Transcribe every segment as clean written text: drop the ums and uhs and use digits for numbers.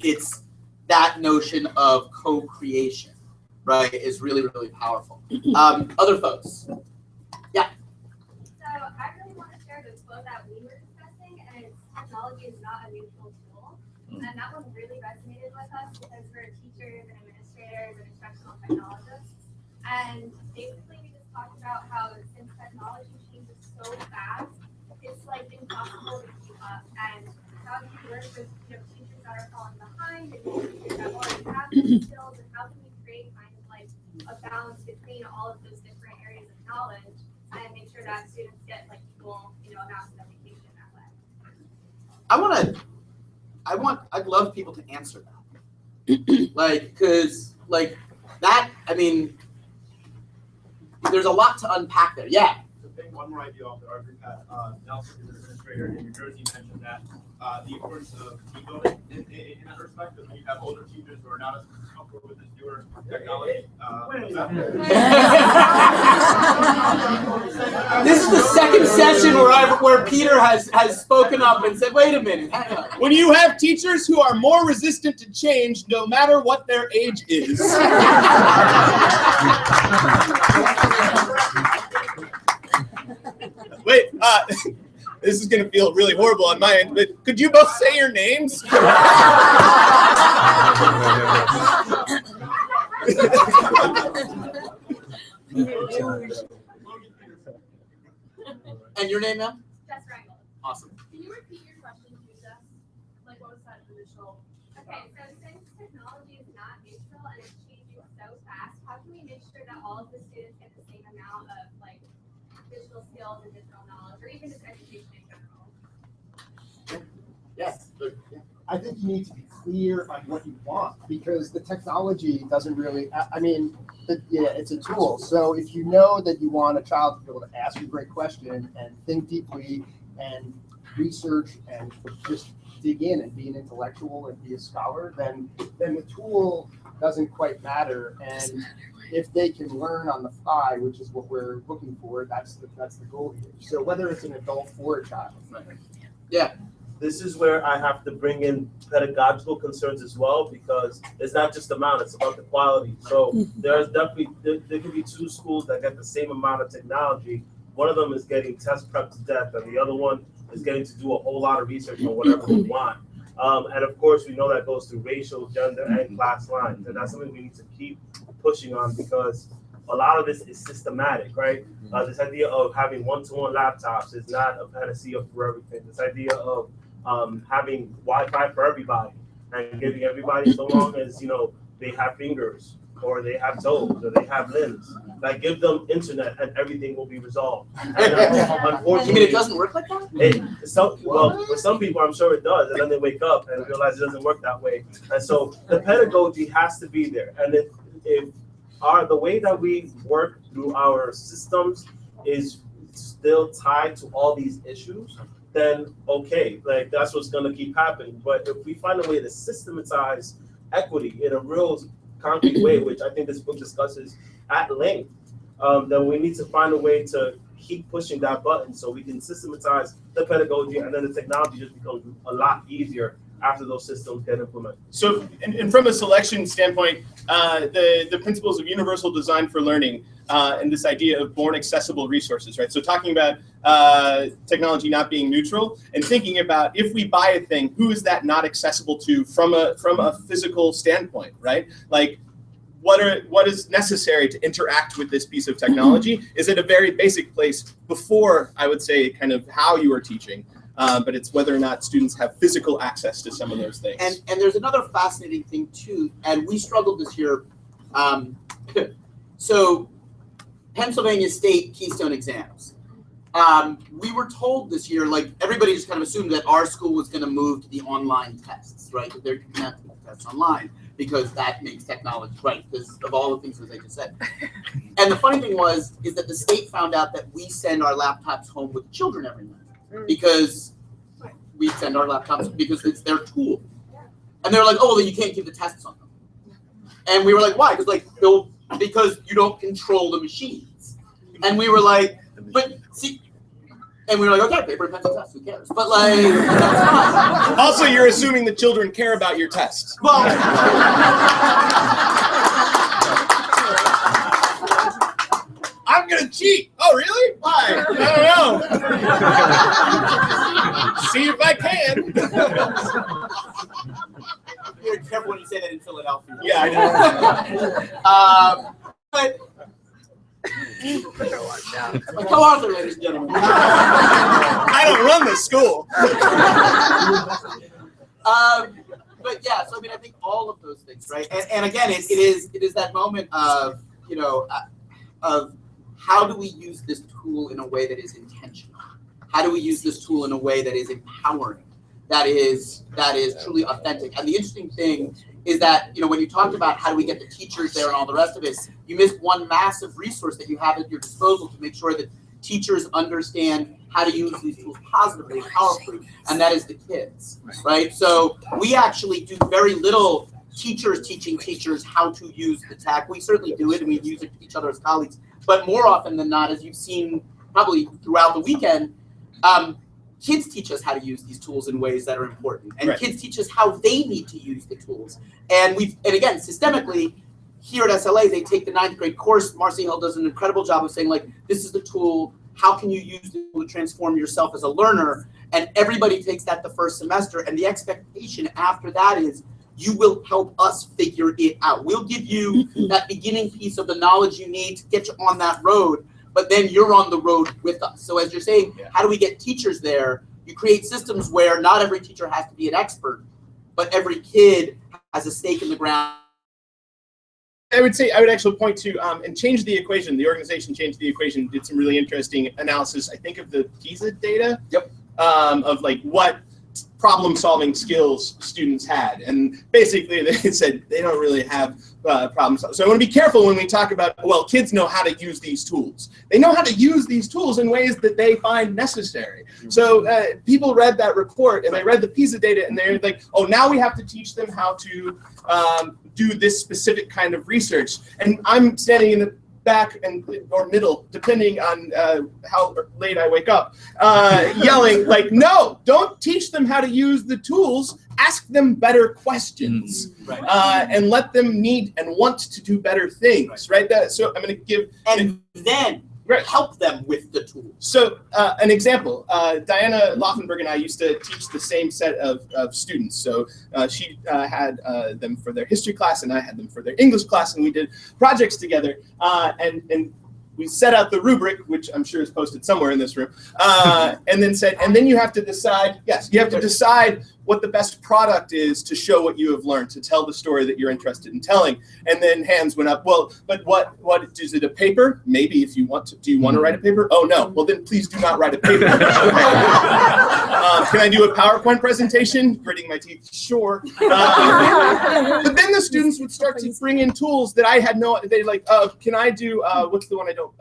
it's that notion of co-creation, right, is really, really powerful. Other folks? Yeah. So I really want to share the quote that we were discussing, and it's technology is not a neutral tool. And that one really resonated with us because we're teachers and administrators and instructional technologists. And basically we just talked about how since technology changes so fast, it's like impossible to keep up. And how do you work with teachers that are falling behind and teachers that already have these skills, and how can we create kind of like a balance between all of those different areas of knowledge and make sure that students get like equal, amounts of education that way? I'd love people to answer that. Cause that, I mean, there's a lot to unpack there. Yeah. To pick one more idea off the argument, Nelson, the administrator in New Jersey, mentioned that the importance of team building in that respect, because when you have older teachers who are not as comfortable with this newer technology. This is the second session where Peter has spoken up and said, wait a minute, hang on. When you have teachers who are more resistant to change, no matter what their age is. Wait, this is going to feel really horrible on my end, but could you both say your names? And your name, ma'am? Jess Rangel. Awesome. Can you repeat your question to Jess? Like, what was that initial? Okay, so since technology is not neutral and it's changing so fast, how can we make sure that all of the students get the same amount of like digital skills and digital knowledge, or even just education in general? Yes. I think you need to be clear on what you want, because the technology doesn't really, it's a tool. So if you know that you want a child to be able to ask a great question and think deeply and research and just dig in and be an intellectual and be a scholar, then the tool doesn't quite matter. And if they can learn on the fly, which is what we're looking for, that's the goal here. So whether it's an adult or a child. Yeah. This is where I have to bring in pedagogical concerns as well, because it's not just the amount, it's about the quality. So there's definitely, there could be two schools that get the same amount of technology. One of them is getting test prep to death, and the other one is getting to do a whole lot of research on whatever they want. And of course, we know that goes through racial, gender, and class lines. And that's something we need to keep pushing on, because a lot of this is systematic, right? This idea of having one-to-one laptops is not a panacea for everything. This idea of having Wi-Fi for everybody and giving everybody, so long as they have fingers or they have toes or they have limbs, like give them internet and everything will be resolved. And, unfortunately, You mean it doesn't work like that? Well, for some people, I'm sure it does, and then they wake up and realize it doesn't work that way. And so the pedagogy has to be there. And if the way that we work through our systems is still tied to all these issues, then okay, like that's what's going to keep happening. But if we find a way to systematize equity in a real concrete way, which I think this book discusses at length, then we need to find a way to keep pushing that button so we can systematize the pedagogy, and then the technology just becomes a lot easier after those systems get implemented. So, and from a selection standpoint, the principles of universal design for learning and this idea of born accessible resources, right? So talking about technology not being neutral and thinking about, if we buy a thing, who is that not accessible to from a physical standpoint, right? Like, what is necessary to interact with this piece of technology is at a very basic place before, I would say, kind of how you are teaching. But it's whether or not students have physical access to some of those things. And there's another fascinating thing too, and we struggled this year. So Pennsylvania State Keystone exams. We were told this year, like everybody just kind of assumed that our school was going to move to the online tests, right? That they're going to have to do tests online because that makes technology right, because of all the things that I just said. And the funny thing is that the state found out that we send our laptops home with children every night, because we send our laptops because it's their tool. And they're like, oh, well, you can't give the tests on them. And we were like, why? Because you don't control the machines. And we were like, but see, And we were like, okay, paper and pencil test, who cares? But like, that's fine. Also, you're assuming the children care about your tests. Well, I'm gonna cheat. Oh, really? Why? I don't know. See if I can. you're careful when you say that in Philadelphia. Yeah, I know. But my co-author, ladies and gentlemen. I don't run the school. But yeah, so I mean, I think all of those things, right? And again, it is that moment of, you know, of how do we use this tool in a way that is intentional? How do we use this tool in a way that is empowering? That is truly authentic. And the interesting thing is that, you know, when you talked about how do we get the teachers there and all the rest of it, you missed one massive resource that you have at your disposal to make sure that teachers understand how to use these tools positively and powerfully, and that is the kids, right? So we actually do very little teachers teaching teachers how to use the tech. We certainly do it, and we use it to each other as colleagues, but more often than not, as you've seen probably throughout the weekend, kids teach us how to use these tools in ways that are important, and kids teach us how they need to use the tools. And again, systemically, here at SLA, they take the 9th grade course. Marcy Hill does an incredible job of saying, like, this is the tool. How can you use it to transform yourself as a learner? And everybody takes that the first semester. And the expectation after that is you will help us figure it out. We'll give you that beginning piece of the knowledge you need to get you on that road. But then you're on the road with us. So as you're saying, how do we get teachers there? You create systems where not every teacher has to be an expert, but every kid has a stake in the ground. I would actually point to and change the equation. The organization changed the equation, did some really interesting analysis. I think of the PISA data. Yep. Of like what problem-solving skills students had, and basically they said they don't really have problems. So I want to be careful when we talk about, well, kids know how to use these tools. They know how to use these tools in ways that they find necessary. So people read that report and they read the PISA data and they're like, oh, now we have to teach them how to do this specific kind of research. And I'm standing in the back or middle, depending on how late I wake up, yelling like, no, don't teach them how to use the tools. Ask them better questions, and let them need and want to do better things, right? So I'm going to give and then help them with the tools. So an example, Diana Laufenberg and I used to teach the same set of students. So she had them for their history class and I had them for their English class, and we did projects together. And we set out the rubric, which I'm sure is posted somewhere in this room, and then said, and then you have to decide, you have to decide what the best product is to show what you have learned, to tell the story that you're interested in telling. And then hands went up, well, but what is it, a paper? Maybe if you want to, do you want to write a paper? Oh no, well then please do not write a paper. Can I do a PowerPoint presentation? Gritting my teeth, sure. But then the students would start to bring in tools that I had they like, can I do, what's the one I don't,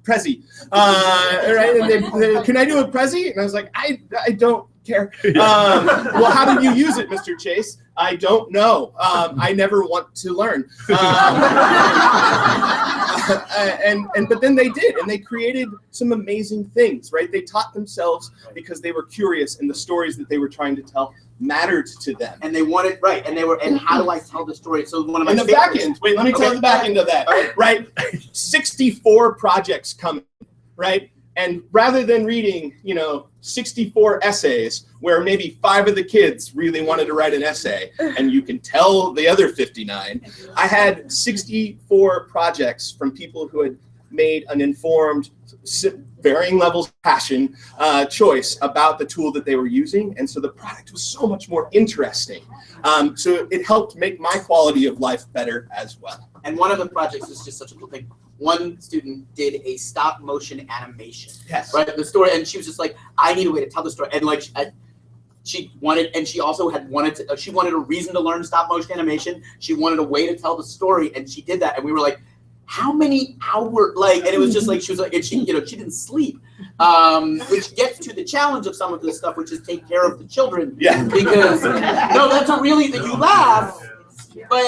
Prezi. Right, and they, can I do a Prezi? And I was like, I don't care. Well, how do you use it, Mr. Chase? I don't know. I never want to learn. But then they did, and they created some amazing things, right? They taught themselves because they were curious, and the stories that they were trying to tell mattered to them. And they wanted, and how do I tell the story? So one of my favorites. Back end, wait, let me tell the back end of that, right? 64 projects coming, right? And rather than reading, 64 essays where maybe 5 of the kids really wanted to write an essay, and you can tell the other 59, I had 64 projects from people who had made an informed, varying levels of passion choice about the tool that they were using. And so the product was so much more interesting. So it helped make my quality of life better as well. And one of the projects is just such a cool thing. One student did a stop motion animation, right? The story, and she was just like, I need a way to tell the story. And like, she wanted, and she also had she wanted a reason to learn stop motion animation. She wanted a way to tell the story, and she did that. And we were like, how many hours, and it was just like, she was like, and she didn't sleep, which gets to the challenge of some of this stuff, which is take care of the children. Yeah. Because, no, that's not really that you laugh, but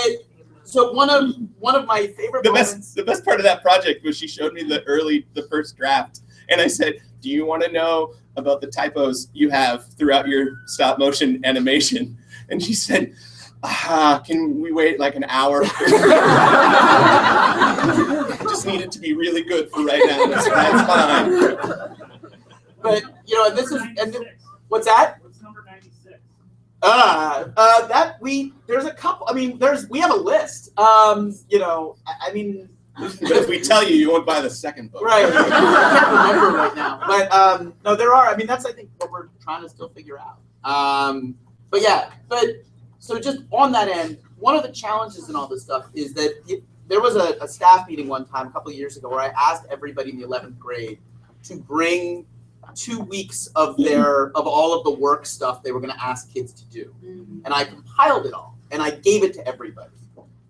so one of my favorite moments. The best part of that project was she showed me the first draft, and I said, do you want to know about the typos you have throughout your stop motion animation? And she said, can we wait like an hour? I just need it to be really good for right now. That's fine. But what's that? What's number 96? There's a couple. I mean, we have a list. But if we tell you, you won't buy the second book. Right. I can't remember right now. But no, there are. I mean, that's I think what we're trying to still figure out. So just on that end, one of the challenges in all this stuff is that there was a staff meeting one time a couple of years ago where I asked everybody in the 11th grade to bring 2 weeks of all of the work stuff they were going to ask kids to do. And I compiled it all and I gave it to everybody.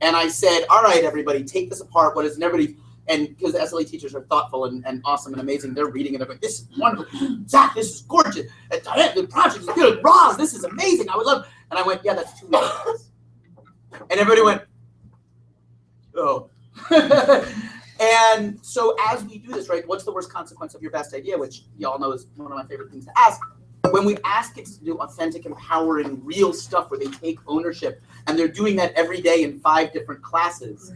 And I said, all right, everybody, take this apart. What is, and everybody, and because the SLA teachers are thoughtful and awesome and amazing, they're reading and they're going, this is wonderful. Zach, this is gorgeous. And Diane, the project is good. Roz, this is amazing. I would love it. And I went, yeah, that's 2 weeks. And everybody went, oh. And so as we do this, right, what's the worst consequence of your best idea, which y'all know is one of my favorite things to ask. When we ask kids to do authentic, empowering, real stuff where they take ownership, and they're doing that every day in 5 different classes,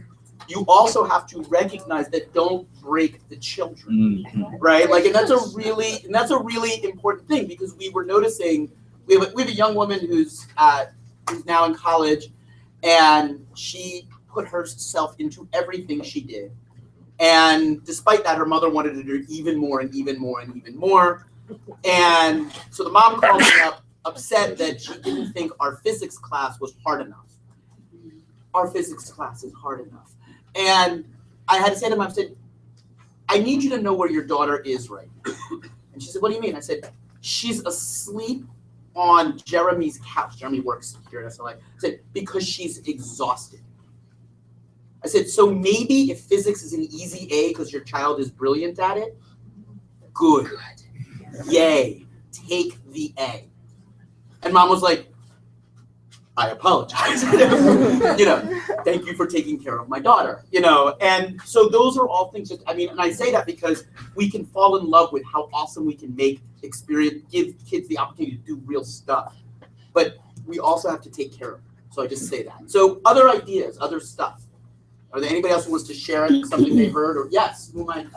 you also have to recognize that don't break the children, right? Like, and that's a really important thing, because we were noticing we have a young woman who's now in college, and she put herself into everything she did. And despite that, her mother wanted to do even more and even more and even more. And so the mom called me up, upset that she didn't think our physics class was hard enough. Our physics class is hard enough. And I had to say to mom, I said, I need you to know where your daughter is right now. And she said, what do you mean? I said, she's asleep on Jeremy's couch. Jeremy works here at SLA. I said, because she's exhausted. I said, so maybe if physics is an easy A because your child is brilliant at it, good. Yay. Take the A. And mom was like, I apologize. Thank you for taking care of my daughter. And so those are all things and I say that because we can fall in love with how awesome we can give kids the opportunity to do real stuff. But we also have to take care of them. So I just say that. So other ideas, other stuff. Are there anybody else who wants to share something they heard? Or yes, who might?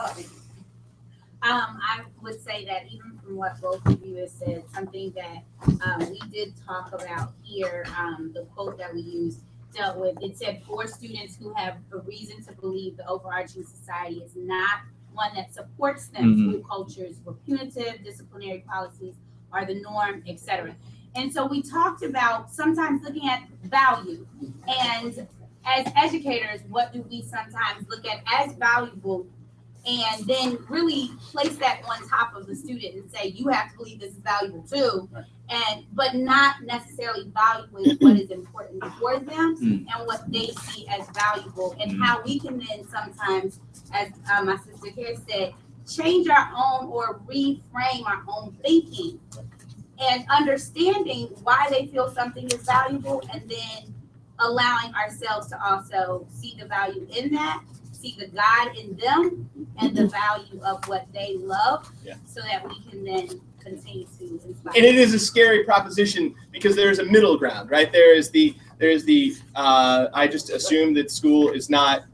I would say that even from what both of you have said, something that we did talk about here, the quote that we used dealt with, it said, for students who have a reason to believe the overarching society is not one that supports them, school cultures were punitive, disciplinary policies are the norm, etc. And so we talked about sometimes looking at value, and as educators, what do we sometimes look at as valuable, and then really place that on top of the student and say, you have to believe this is valuable too, but not necessarily evaluate what is important for them and what they see as valuable, and how we can then sometimes, as my sister here said, change our own or reframe our own thinking and understanding why they feel something is valuable, and then allowing ourselves to also see the value in that, see the God in them, and the value of what they love, so that we can then continue to inspire. And it is a scary proposition because there's a middle ground, right? There's the I just assume that school is not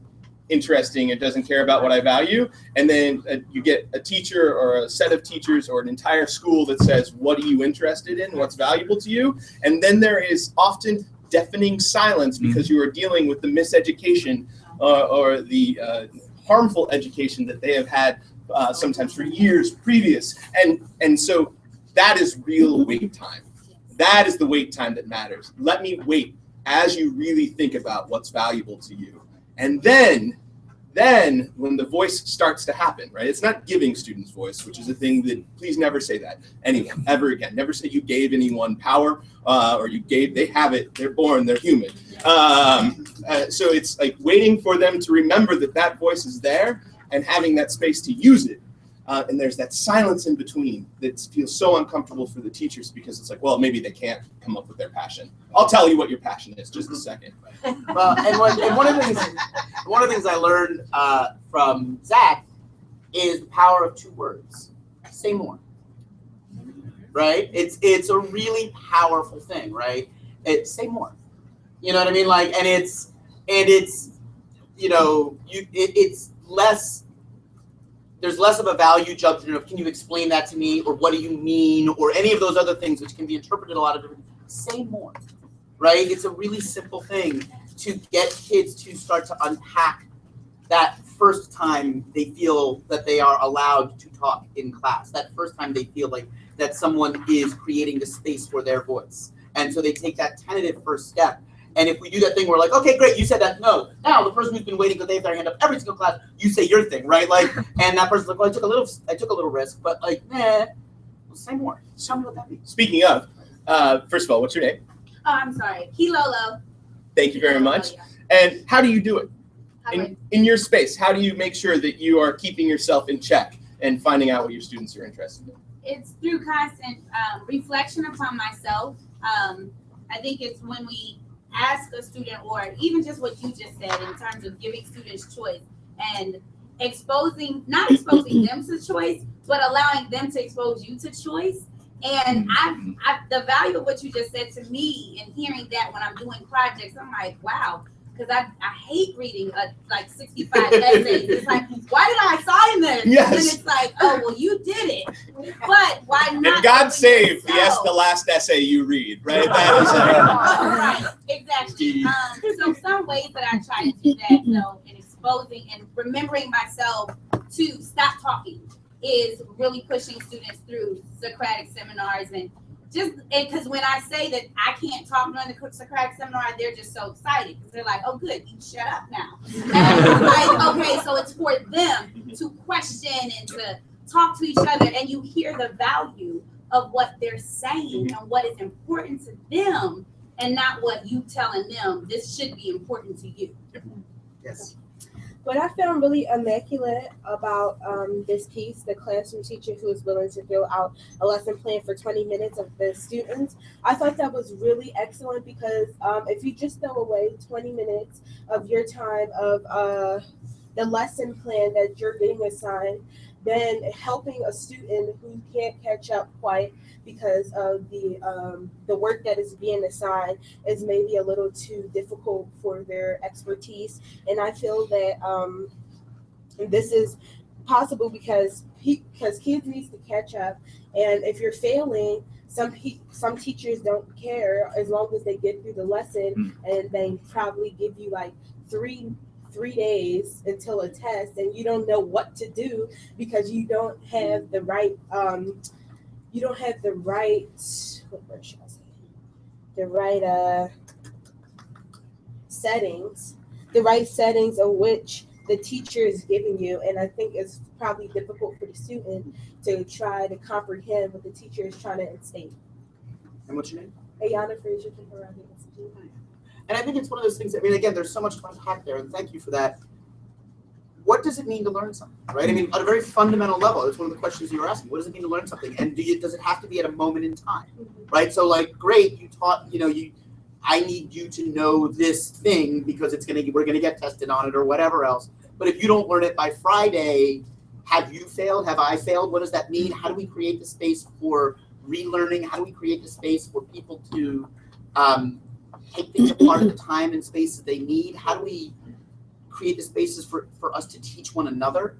interesting, it doesn't care about what I value, and then you get a teacher or a set of teachers or an entire school that says, what are you interested in, what's valuable to you? And then there is often deafening silence because you are dealing with the miseducation or the harmful education that they have had sometimes for years previous. And so that is real wait time. That is the wait time that matters. Let me wait as you really think about what's valuable to you. And then when the voice starts to happen, right? It's not giving students voice, which is a thing that, please never say that, anyone, ever again. Never say you gave anyone power or you gave, they have it, they're born, they're human. So it's like waiting for them to remember that voice is there and having that space to use it. And there's that silence in between that feels so uncomfortable for the teachers because it's like, well, maybe they can't come up with their passion. I'll tell you what your passion is, just a second. Well, and one of the things I learned from Zach is the power of 2 words. say more. Right? It's a really powerful thing, right? Say more. You know what I mean? Like, and it's you know, it's less. There's less of a value judgment of, can you explain that to me, or what do you mean, or any of those other things which can be interpreted a lot of different. Say more, right? It's a really simple thing to get kids to start to unpack that first time they feel that they are allowed to talk in class. That first time they feel like that someone is creating the space for their voice, and so they take that tentative first step. And if we do that thing, we're like, okay, great, you said that. No, now the person who's been waiting because they have their hand up every single class, you say your thing, right? Like, and that person's like, well, I took a little risk, but like, well, say more. Tell me what that means. Speaking of, first of all, what's your name? Oh, I'm sorry. Kilolo. Thank you very much. And how do you do it? In your space, how do you make sure that you are keeping yourself in check and finding out what your students are interested in? It's through constant reflection upon myself. I think it's when we ask a student, or even just what you just said in terms of giving students choice and not exposing them to choice, but allowing them to expose you to choice. And the value of what you just said to me and hearing that when I'm doing projects, I'm like, wow, because I hate reading like 65 essays. It's like, why did I sign this? Yes. And it's like, oh, well, you did it. But why not? And God save, yes, the last essay you read, right? That is right, exactly. So some ways that I try to do that, though, in exposing and remembering myself to stop talking is really pushing students through Socratic seminars, and because when I say that I can't talk during the Socratic seminar, they're just so excited because they're like, oh, good, you shut up now. And it's like, okay, so it's for them to question and to talk to each other, and you hear the value of what they're saying and what is important to them, and not what you telling them this should be important to you. Yes. What I found really immaculate about this piece, the classroom teacher who is willing to fill out a lesson plan for 20 minutes of the students, I thought that was really excellent, because if you just throw away 20 minutes of your time of the lesson plan that you're getting assigned, then helping a student who can't catch up quite because of the work that is being assigned is maybe a little too difficult for their expertise. And I feel that this is possible because kids need to catch up. And if you're failing, some teachers don't care as long as they get through the lesson, and they probably give you like three days until a test, and you don't know what to do because you don't have the right what word should I say? The right settings of which the teacher is giving you. And I think it's probably difficult for the student to try to comprehend what the teacher is trying to instate. And what's your name? Ayana Fraser from Horizon Institute. And I think it's one of those things, I mean, again, there's so much to unpack there, and thank you for that. What does it mean to learn something, right? I mean, at a very fundamental level, it's one of the questions you were asking. What does it mean to learn something? And does it have to be at a moment in time, right? So like, great, you taught, I need you to know this thing because we're gonna get tested on it or whatever else. But if you don't learn it by Friday, have you failed? Have I failed? What does that mean? How do we create the space for relearning? How do we create the space for people to take things apart at the time and space that they need? How do we create the spaces for us to teach one another?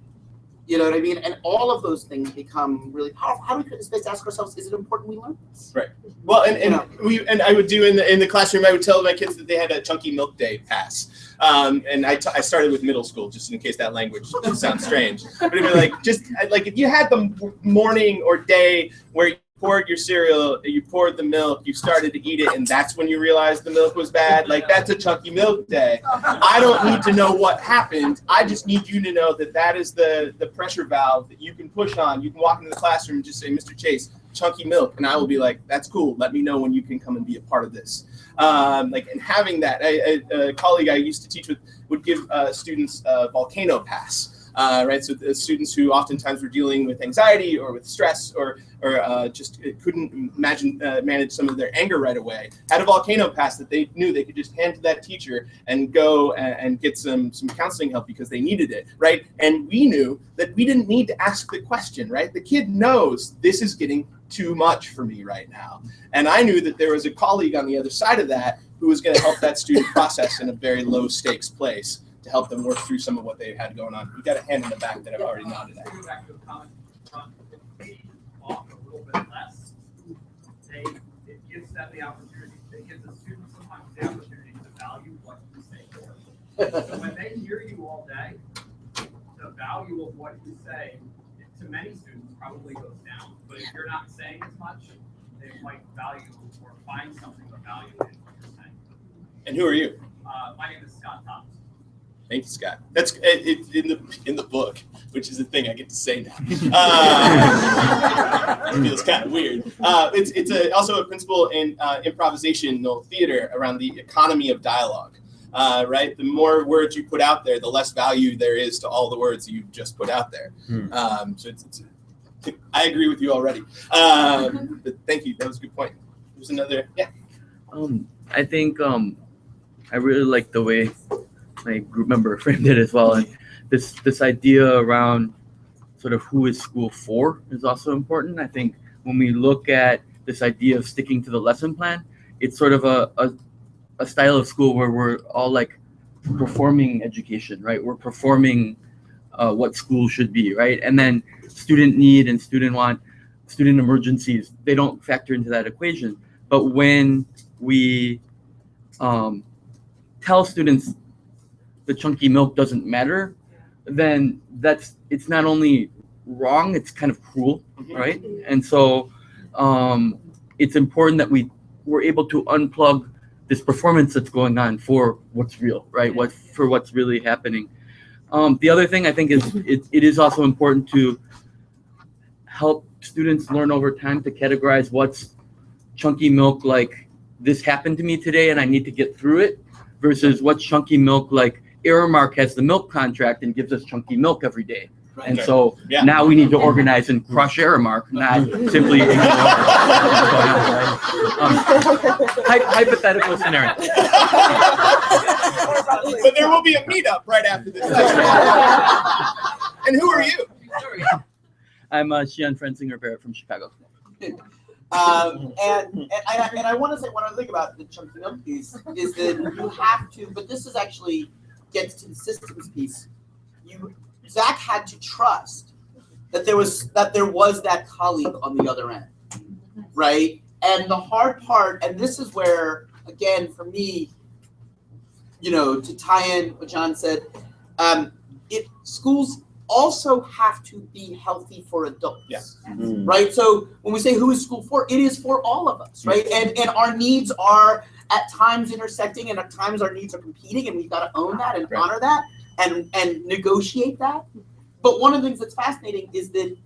You know what I mean? And all of those things become really powerful. How do we create the space to ask ourselves, is it important we learn this? Right. Well, and I would do in the classroom, I would tell my kids that they had a chunky milk day pass. And I started with middle school, just in case that language sounds strange. But it'd be like if you had the morning or day where you poured your cereal, you poured the milk, you started to eat it, and that's when you realized the milk was bad, like that's a chunky milk day. I don't need to know what happened. I just need you to know that is the pressure valve that you can push on. You can walk into the classroom and just say, Mr. Chase, chunky milk, and I will be like, that's cool. Let me know when you can come and be a part of this. And having that, a colleague I used to teach with would give students a volcano pass. right? So the students who oftentimes were dealing with anxiety or with stress or just couldn't manage some of their anger right away, had a volcano pass that they knew they could just hand to that teacher and go and get some counseling help because they needed it, right? And we knew that we didn't need to ask the question, right? The kid knows this is getting too much for me right now. And I knew that there was a colleague on the other side of that who was going to help that student process in a very low stakes place to help them work through some of what they had going on. We got a hand in the back that I've already nodded at. Go back to a comment. If we offer a little bit less, it gives them the opportunity, it gives the students sometimes the opportunity to value what you say. So when they hear you all day, the value of what you say to many students probably goes down. But if you're not saying as much, they might value or find something of value in what you're saying. And who are you? My name is Scott Thomas. Thank you, Scott. That's in the book, which is the thing I get to say now. It feels kind of weird. It's also a principle in improvisational theater around the economy of dialogue. Right? The more words you put out there, the less value there is to all the words you just put out there. So I agree with you already. But thank you. That was a good point. There's another. Yeah. I think I really like the way my group member framed it as well. And this idea around sort of who is school for is also important. I think when we look at this idea of sticking to the lesson plan, it's sort of a style of school where we're all like performing education, right? We're performing what school should be, right? And then student need and student emergencies, they don't factor into that equation. But when we tell students the chunky milk doesn't matter, then it's not only wrong, it's kind of cruel, right? And so it's important that we're able to unplug this performance that's going on for what's real, right? For what's really happening. The other thing I think is it is also important to help students learn over time to categorize what's chunky milk, like this happened to me today and I need to get through it, versus what's chunky milk, like Aramark has the milk contract and gives us chunky milk every day. Right. And so now we need to organize and crush Aramark, not simply ignore what's going on, right? Hypothetical scenario. But there will be a meetup right after this session. And who are you? I'm Xian Frensinger-Barrett from Chicago. And I want to say, when I think about the chunky milk piece, is that you have to, but this is actually gets to the systems piece. Zach had to trust that there was that colleague on the other end, right? And the hard part, and this is where, again, for me, to tie in what John said, schools also have to be healthy for adults, right? So when we say who is school for, it is for all of us, right? And our needs are at times intersecting, and at times our needs are competing, and we've got to own that and honor that and negotiate that. But one of the things that's fascinating is that,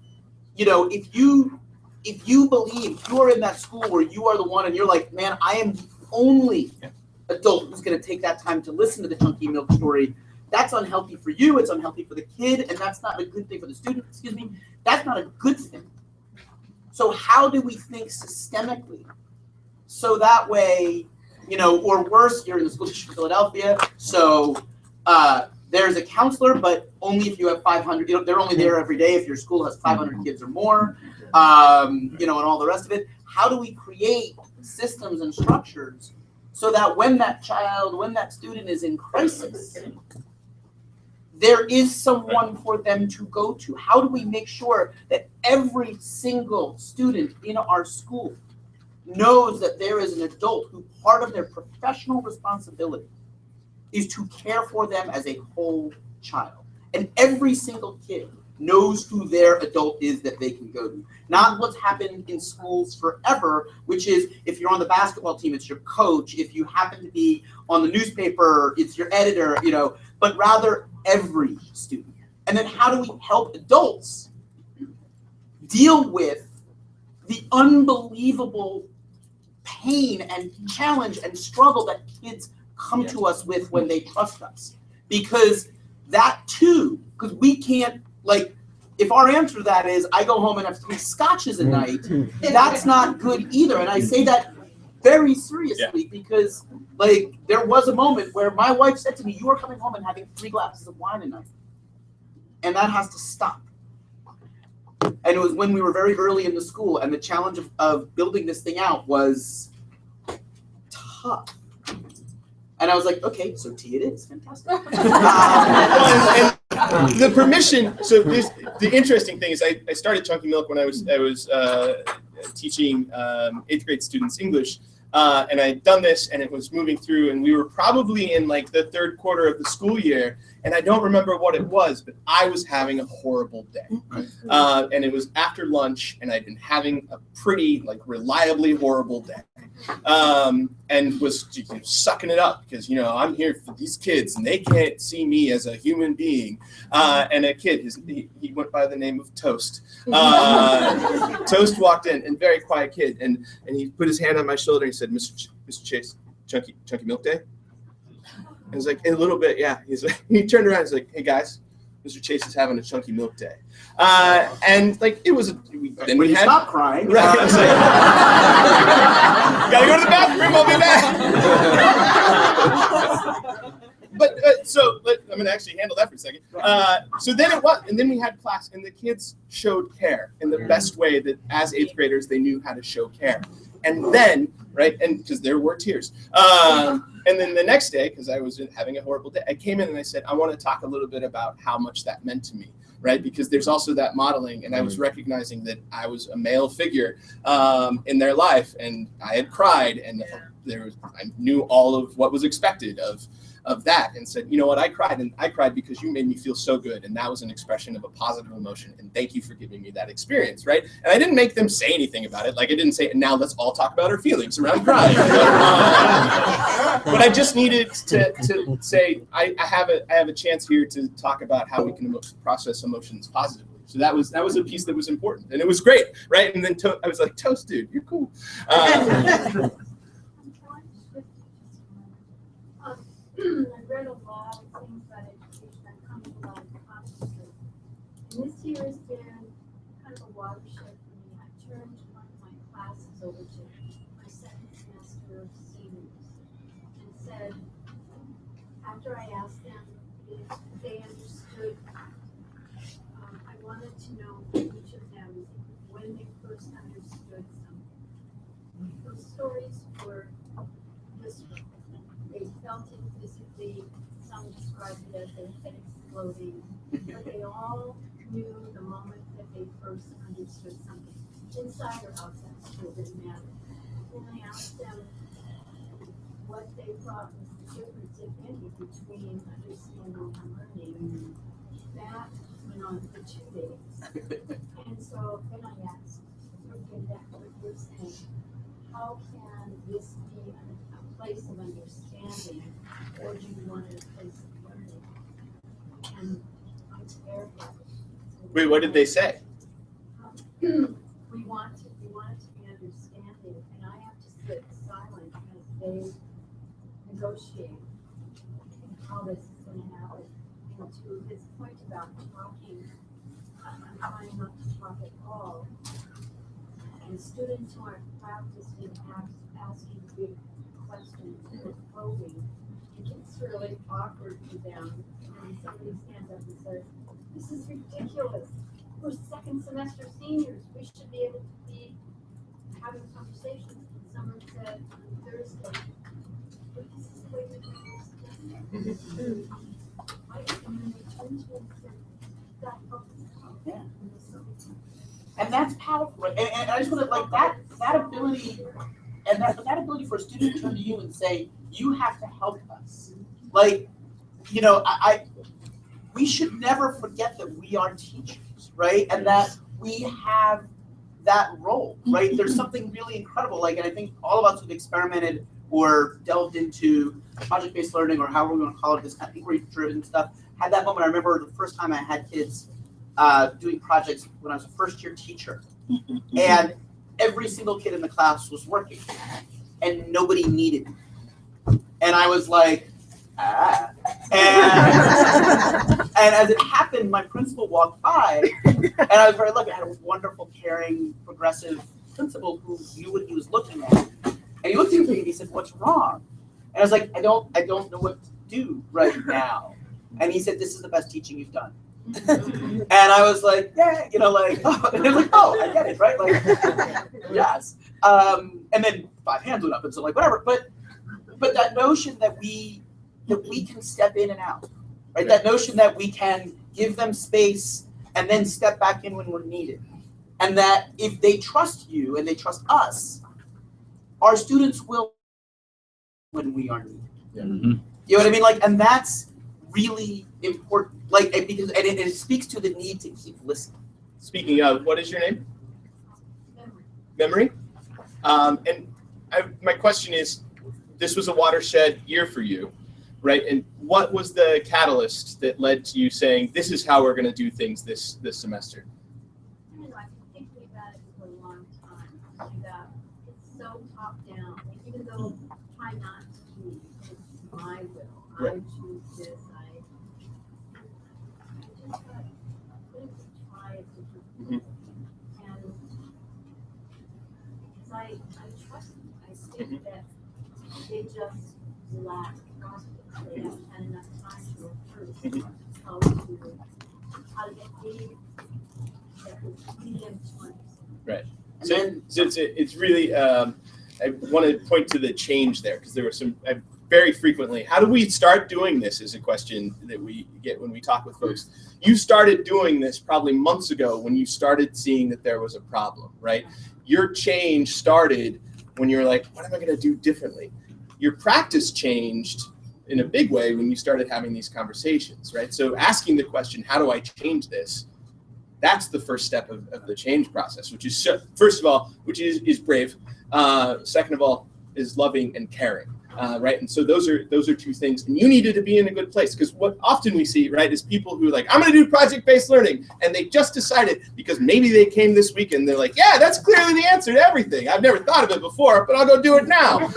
if you believe you are in that school where you are the one and you're like, man, I am the only adult who's going to take that time to listen to the chunky milk story, that's unhealthy for you, it's unhealthy for the kid, and that's not a good thing for the student, that's not a good thing. So how do we think systemically so that way, or worse, you're in the school district of Philadelphia, so there's a counselor, but only if you have 500, they're only there every day if your school has 500 kids or more, and all the rest of it. How do we create systems and structures so that when that student is in crisis, there is someone for them to go to? How do we make sure that every single student in our school knows that there is an adult who part of their professional responsibility is to care for them as a whole child? And every single kid knows who their adult is that they can go to. Not what's happened in schools forever, which is if you're on the basketball team, it's your coach. If you happen to be on the newspaper, it's your editor, but rather every student. And then how do we help adults deal with the unbelievable pain and challenge and struggle that kids come to us with when they trust us? Because that too because we can't, like, if our answer to that is I go home and have 3 scotches a night, that's not good either. And I say that very seriously because, like, there was a moment where my wife said to me, "You are coming home and having 3 glasses of wine a night," and that has to stop. And it was when we were very early in the school, and the challenge of building this thing out was tough. And I was like, okay, so tea it is, fantastic. And the permission. So the interesting thing is, I started Chunky Milk when I was teaching 8th grade students English, and I'd done this, and it was moving through, and we were probably in like the 3rd quarter of the school year, and I don't remember what it was, but I was having a horrible day, and it was after lunch, and I'd been having a pretty like reliably horrible day, and was sucking it up because I'm here for these kids, and they can't see me as a human being, and a kid, he went by the name of Toast. Toast walked in, and very quiet kid, and he put his hand on my shoulder and he said, Mr. Chase, Chunky Milk Day? I was like, a little bit, yeah. He turned around and he's like, hey guys, Mr. Chase is having a Chunky Milk Day. And like, it was, then we had. Stop crying. Right. I was like, gotta go to the bathroom, I'll be back. But I'm gonna actually handle that for a second. So then it was, and then we had class, and the kids showed care in the best way that as 8th graders they knew how to show care. And then, right, and because there were tears. And then the next day, because I was having a horrible day, I came in and I said, I want to talk a little bit about how much that meant to me, right? Because there's also that modeling, and I was recognizing that I was a male figure in their life, and I had cried, and I knew all of what was expected of that, and said, you know what, I cried because you made me feel so good, and that was an expression of a positive emotion, and thank you for giving me that experience, right? And I didn't make them say anything about it, like I didn't say, now let's all talk about our feelings around crying. But I just needed to say, I have a chance here to talk about how we can process emotions positively. So that was a piece that was important, and it was great, right? And then I was like, Toast, dude, you're cool. I've read a lot of things about education that come from a lot of consciousness. And this year has been kind of a watershed for me. I turned one of my classes over to my 2nd semester of seniors and said, after I asked them if they understood, I wanted to know each of them when they first understood something. Those stories were visceral. They felt it physically, some described it as their head exploding, but they all knew the moment that they first understood something, inside or outside school, didn't matter. Then I asked them what they thought was the difference, if any, between understanding and learning. That went on for 2 days. And so then I asked, getting back to what you're saying, how can this be a place of understanding, or do you want it a place of learning? And I'm terrified. Wait, what did they say? We want it to be understanding, and I have to sit silent as they negotiate how this is going to happen. And to his point about talking, I'm trying not to talk at all. And students who aren't practiced in asking big questions and probing, it gets really awkward for them. And somebody stands up and says, this is ridiculous. We're 2nd semester seniors. We should be able to be having conversations. And someone said on Thursday, but this is the way we do this. And then they turned to me and said, that helps us out. Yeah. And that's powerful. And I just want to, like, that ability, and that ability for a student to turn to you and say, you have to help us. Like, we should never forget that we are teachers, right? And that we have that role, right? There's something really incredible. Like, and I think all of us who've experimented or delved into project-based learning, or however we want to call it, this kind of inquiry-driven stuff, had that moment. I remember the first time I had kids doing projects when I was a 1st-year teacher, and every single kid in the class was working, and nobody needed me. And I was like, and And as it happened, my principal walked by, and I was very lucky. I had a wonderful, caring, progressive principal who knew what he was looking at. And he looked at me and he said, "What's wrong?" And I was like, I don't know what to do right now. And he said, "This is the best teaching you've done." And I was like, yeah, and he was like, oh, I get it, right? Like, yes. And then 5 hands went up, and so like whatever. But that notion that we can step in and out, right? That notion that we can give them space and then step back in when we're needed, and that if they trust you and they trust us, our students will when we are needed. Yeah. Mm-hmm. You know what I mean? Like, and that's really important. Like, because it speaks to the need to keep listening. Speaking of, what is your name? Memory. My question is, this was a watershed year for you, right? And what was the catalyst that led to you saying, this is how we're going to do things this semester? I don't know, I've been thinking about it for a long time. It's so top down. Like, even though I try not to do it, it's my will. Right. I choose this. I just thought, what if we try it differently? And because I trust them. I think that they just lack process. They haven't had enough time to approve how to get paid that would lead them to understand. Right. So it's really, I want to point to the change there, because there were some, very frequently, how do we start doing this is a question that we get when we talk with folks. You started doing this probably months ago when you started seeing that there was a problem, right? Your change started when you're like, what am I going to do differently? Your practice changed in a big way when you started having these conversations, right? So asking the question, how do I change this? That's the first step of the change process, which is, first of all, which is brave. Second of all, is loving and caring. Right, and so those are 2 things, and you needed to be in a good place, because what often we see, right, is people who are like, I'm going to do project-based learning, and they just decided because maybe they came this week and they're like, yeah, that's clearly the answer to everything. I've never thought of it before, but I'll go do it now.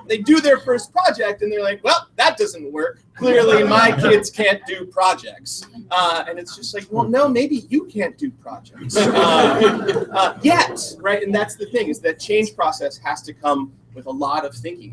They do their first project and they're like, well, that doesn't work. Clearly, my kids can't do projects, and it's just like, well, no, maybe you can't do projects yet, right? And that's the thing, is that change process has to come with a lot of thinking.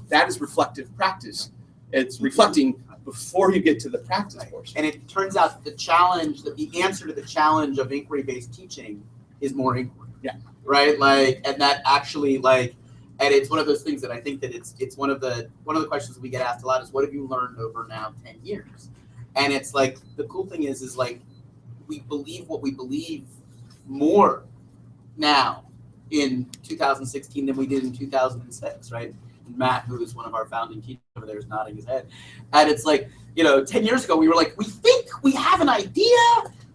That is reflective practice. It's reflecting before you get to the practice portion. And it turns out that the answer to the challenge of inquiry-based teaching is more inquiry. Yeah. Right? Like, and that actually, and it's one of those things that I think that it's one of the questions that we get asked a lot is, what have you learned over now 10 years? And it's like, the cool thing is like, we believe what we believe more now in 2016 than we did in 2006, right? And Matt, who is one of our founding teachers over there, is nodding his head. And it's like, 10 years ago, we were like, we think we have an idea,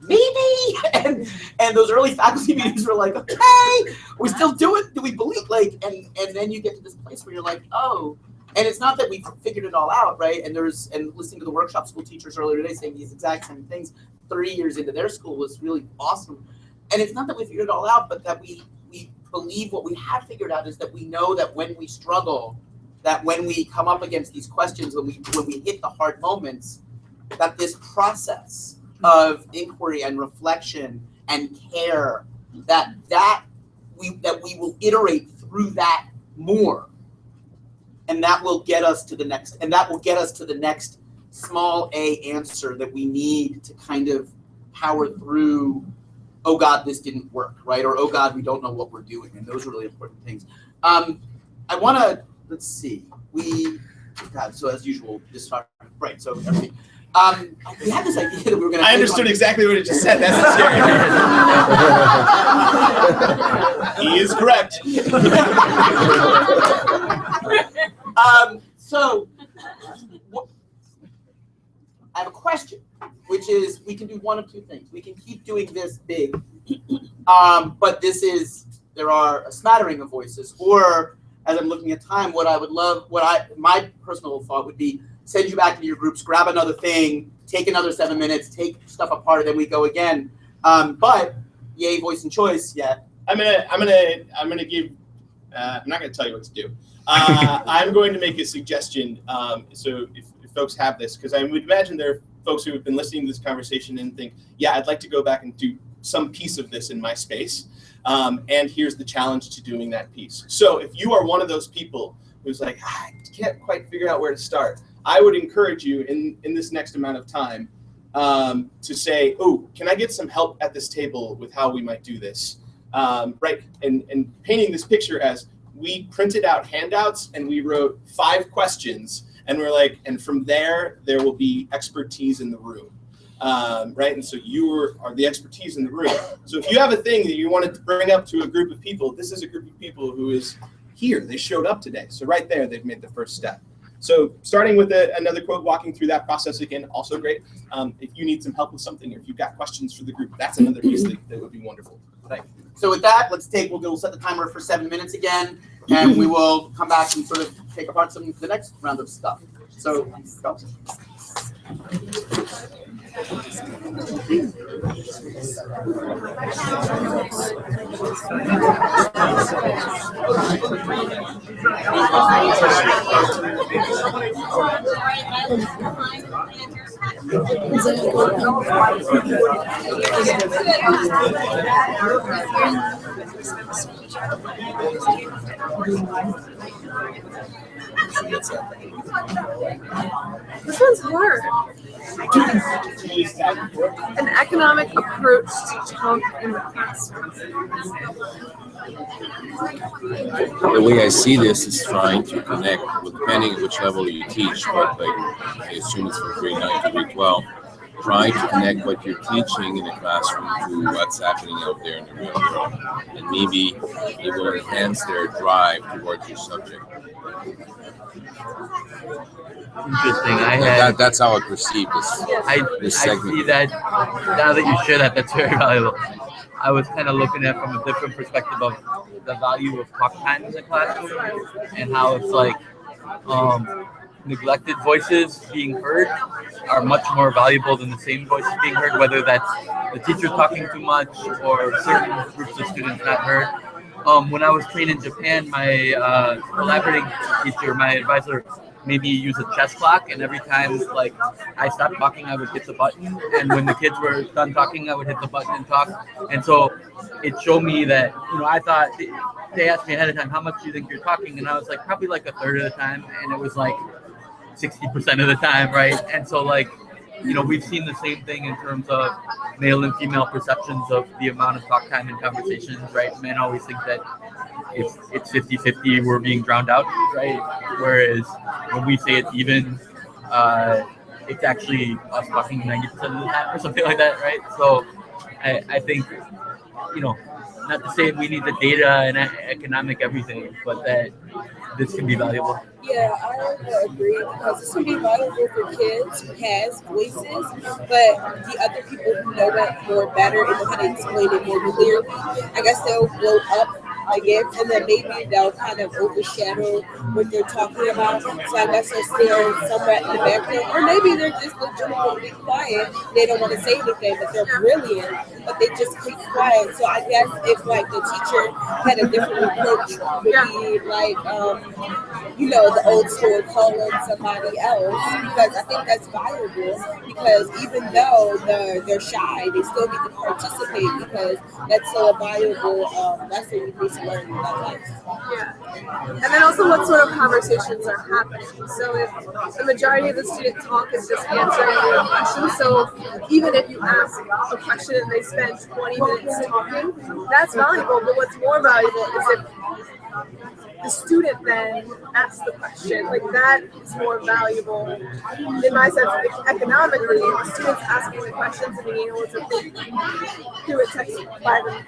maybe? And those early faculty meetings were like, okay, we still do it. Do we believe? And then you get to this place where you're like, oh, and it's not that we figured it all out, right? And listening to the workshop school teachers earlier today saying these exact same things 3 years into their school was really awesome. And it's not that we figured it all out, but that we believe what we have figured out is that we know that when we struggle, that when we come up against these questions, when we hit the hard moments, that this process of inquiry and reflection and care, that we will iterate through that more, and that will get us to the next small a answer that we need to kind of power through, oh God, this didn't work, right? Or, oh God, we don't know what we're doing. And those are really important things. I want to, let's see, so as usual, this started, right, so everything. We had this idea that we were going to. I understood exactly what it just said. That's scary. He is correct. So, I have a question, which is, we can do one of 2 things. We can keep doing this big, but there are a smattering of voices, or as I'm looking at time, my personal thought would be, send you back into your groups, grab another thing, take another 7 minutes, take stuff apart, and then we go again. But yay, voice and choice, yeah. I'm gonna give. I'm not gonna tell you what to do. I'm going to make a suggestion. So if folks have this, because I would imagine there are folks who have been listening to this conversation and think, yeah, I'd like to go back and do some piece of this in my space. And here's the challenge to doing that piece. So if you are one of those people who's like, I can't quite figure out where to start, I would encourage you in this next amount of time to say, oh, can I get some help at this table with how we might do this? Right, and painting this picture as we printed out handouts and we wrote 5 questions, and we're like, and from there will be expertise in the room. Right, and so you are the expertise in the room. So if you have a thing that you wanted to bring up to a group of people, this is a group of people who is here. They showed up today. So right there, they've made the first step. So starting with another quote, walking through that process again, also great. If you need some help with something, or if you've got questions for the group, that's another piece that would be wonderful. Thank you. So with that, we'll set the timer for 7 minutes again, and we will come back and sort of take apart the next round of stuff. So go. This one's hard. An economic approach to talk in the classroom. The way I see this is trying to connect, with, depending on which level you teach, but like I assume it's from grade 9 to grade 12, trying to connect what you're teaching in the classroom to what's happening out there in the real world. And maybe it will enhance their drive towards your subject. Interesting. That's how I perceive this segment. I see that now that you share that, that's very valuable. I was kind of looking at it from a different perspective of the value of talk time in the classroom and how it's like neglected voices being heard are much more valuable than the same voices being heard, whether that's the teacher talking too much or certain groups of students not heard. When I was trained in Japan, my collaborating teacher, my advisor, made me use a chess clock, and every time like I stopped talking, I would hit the button, and when the kids were done talking, I would hit the button and talk. And so it showed me that, I thought they asked me ahead of time, how much do you think you're talking? And I was like, probably like a third of the time, and it was like 60% of the time, right? And so like, we've seen the same thing in terms of male and female perceptions of the amount of talk time in conversations, right? Men always think that if it's 50-50, we're being drowned out, right? Whereas when we say it's even, it's actually us talking 90% of the time or something like that, right? So I think, not to say we need the data and economic everything, but that this can be valuable. Yeah, I agree, because this can be valuable for kids who has voices, but the other people who know it more better and know how to explain it more clearly, I guess they'll blow up, I guess, and then maybe they'll kind of overshadow what they're talking about. So I guess they're still somewhat in the background, or maybe they're just legitimately quiet. They don't want to say anything, but they're brilliant, but they just keep quiet. So I guess if like the teacher had a different approach, would be like, the old school calling somebody else, because I think that's valuable, because even though they're shy, they still get to participate, because that's so a valuable lesson you need to learn in that life. Yeah. And then also what sort of conversations are happening. So if the majority of the student talk is just answering your questions, so even if you ask a question and they spend 20 minutes talking, that's valuable, but what's more valuable is if the student then asks the question, like that is more valuable in my sense. Economically, the students asking the questions and being able to think through a text by them,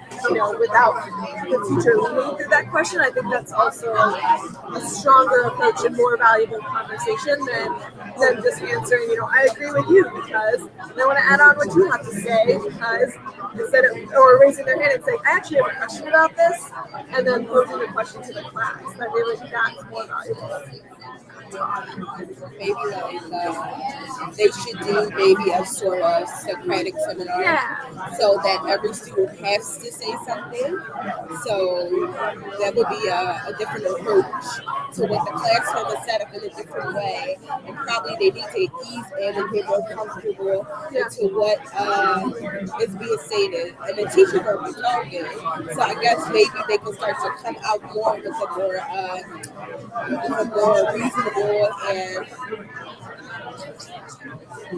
without the teacher leading through that question. I think that's also a stronger approach and more valuable conversation than just answering, I agree with you because they want to add on what you have to say, because instead of, or raising their hand and saying, I actually have a question about this, and then posing the question to the class. that they like that's more valuable. Maybe they should do maybe a sort of Socratic seminar, so that every student has to say something. So that would be a different approach to what the classroom is set up in a different way, and probably they need to ease in and get more comfortable into what is being stated, and the teachers are talking. So I guess maybe they can start to come out more with a more reasonable and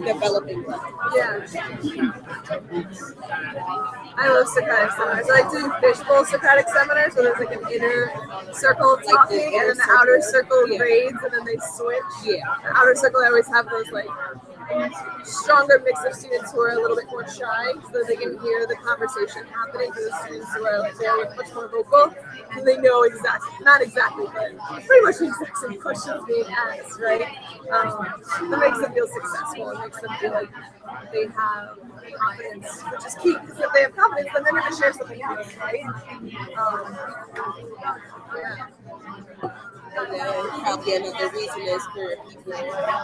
developing way. Yeah. I love Socratic seminars. I like doing fishbowl Socratic seminars where there's like an inner circle talking and then the outer circle grades and then they switch. The outer circle, I always have those like stronger mix of students who are a little bit more shy so that they can hear the conversation happening to the students who are very much more vocal. And they know not exactly, but pretty much the exact same questions being asked, right? That makes them feel successful. It makes them feel like they have confidence, which is key, because if they have confidence, then they're going to share something else, right? And then probably another reason is for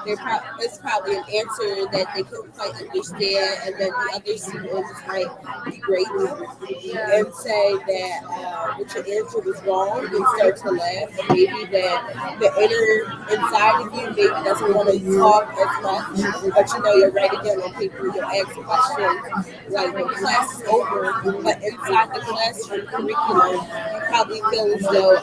people, it's probably an answer that they couldn't quite understand, and then the other students might degrade you and say that your answer was wrong and start to laugh, and maybe that the inner inside of you maybe doesn't want to talk as much, but you'll write it down on paper, you'll ask questions like when class is over, but inside the classroom curriculum, you probably feel as though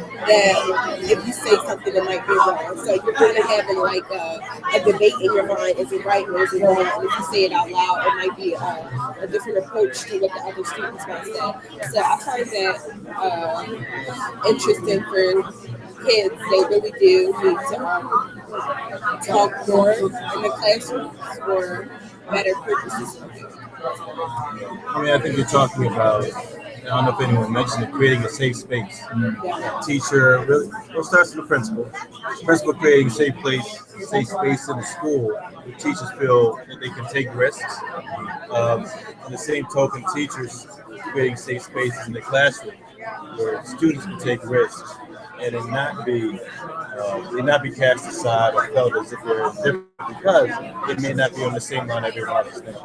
that if you say something, it might be wrong. So you're kind of having like a debate in your mind: is it right or is it wrong? And if you say it out loud, it might be a different approach to what the other students might say. So I find that interesting for kids. They really do need to talk more in the classroom for better purposes. I mean, I think you're talking about, I don't know if anyone mentioned it, creating a safe space. Teacher, really, it starts with the principal. Principal creating a safe space in the school where teachers feel that they can take risks. On the same token, teachers creating safe spaces in the classroom where students can take risks and then not be cast aside or felt as if they're different because it may not be on the same line everyone else thinks.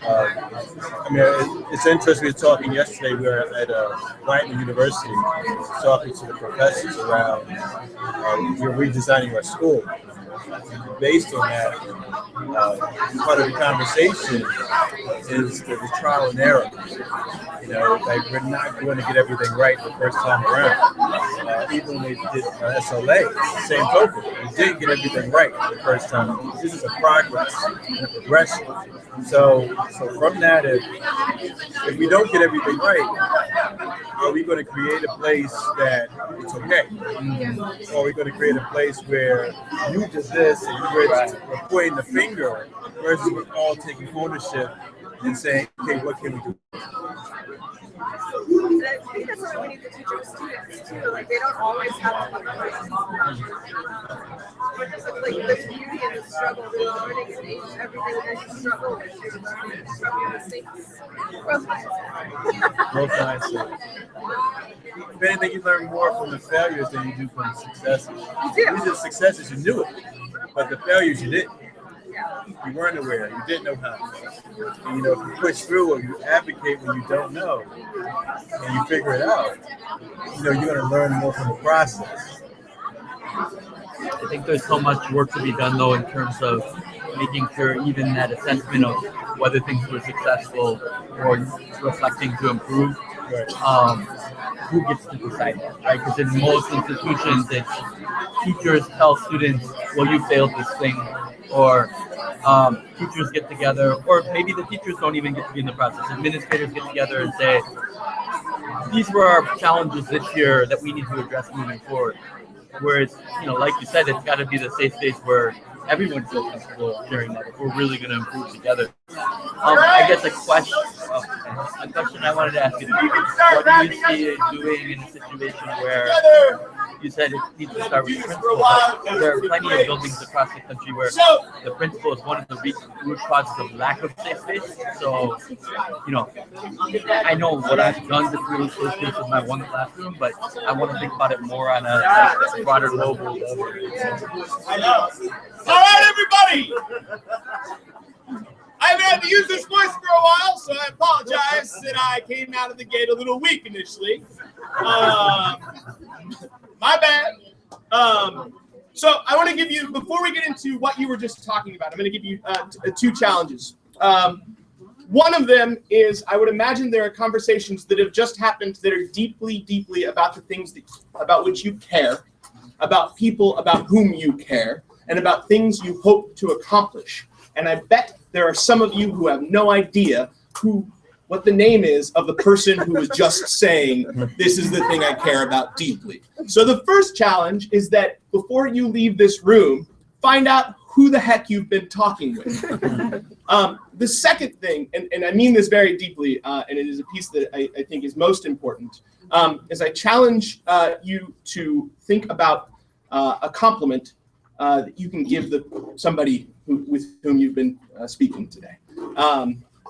I mean, it's interesting. We were talking yesterday. We were at Whiteman University talking to the professors around we're redesigning our school. Based on that, part of the conversation is the trial and error. Like we're not going to get everything right the first time around. Even when we did SLA, same token, we didn't get everything right the first time. This is a progress, and a progression. So from that, if we don't get everything right, are we going to create a place that it's okay? Or are we going to create a place where you did this and we're pointing the finger versus we're all taking ownership and saying, okay, what can we do? And I think that's why we need to teach our students too. Like they don't always have to be right. Like there's beauty in the struggle. They're learning and everything there's a struggle with. You're learning from your mistakes. Growth mindset. If anything, you learn more from the failures than you do from the successes. You do. These are the successes, you knew it, but the failures you didn't. You weren't aware. You didn't know how. And, if you push through or you advocate when you don't know, and you figure it out, you're going to learn more from the process. I think there's so much work to be done, though, in terms of making sure even that assessment of whether things were successful or reflecting to improve, who gets to decide that, right? Because in most institutions, it's teachers tell students, well, you failed this thing, or teachers get together, or maybe the teachers don't even get to be in the process. Administrators get together and say, these were our challenges this year that we need to address moving forward. Whereas, like you said, it's got to be the safe space where everyone feels comfortable sharing that if we're really going to improve together. I guess a question I wanted to ask you, what do you see doing in a situation where you said it needs to start with the principal, but there are plenty of buildings across the country where the principal is one of the root causes of lack of safe space. So, I know what I've done to create safe space in my one classroom, but I want to think about it more on a broader global level. I know. All right, everybody. I've had to use this voice for a while, so I apologize that I came out of the gate a little weak initially. My bad. So I want to give you, before we get into what you were just talking about, I'm going to give you two challenges. One of them is, I would imagine there are conversations that have just happened that are deeply, deeply about the things about which you care, about people about whom you care, and about things you hope to accomplish. And I bet there are some of you who have no idea what the name is of the person who was just saying, this is the thing I care about deeply. So the first challenge is that before you leave this room, find out who the heck you've been talking with. The second thing, and I mean this very deeply, and it is a piece that I think is most important, is I challenge you to think about a compliment that you can give somebody with whom you've been speaking today.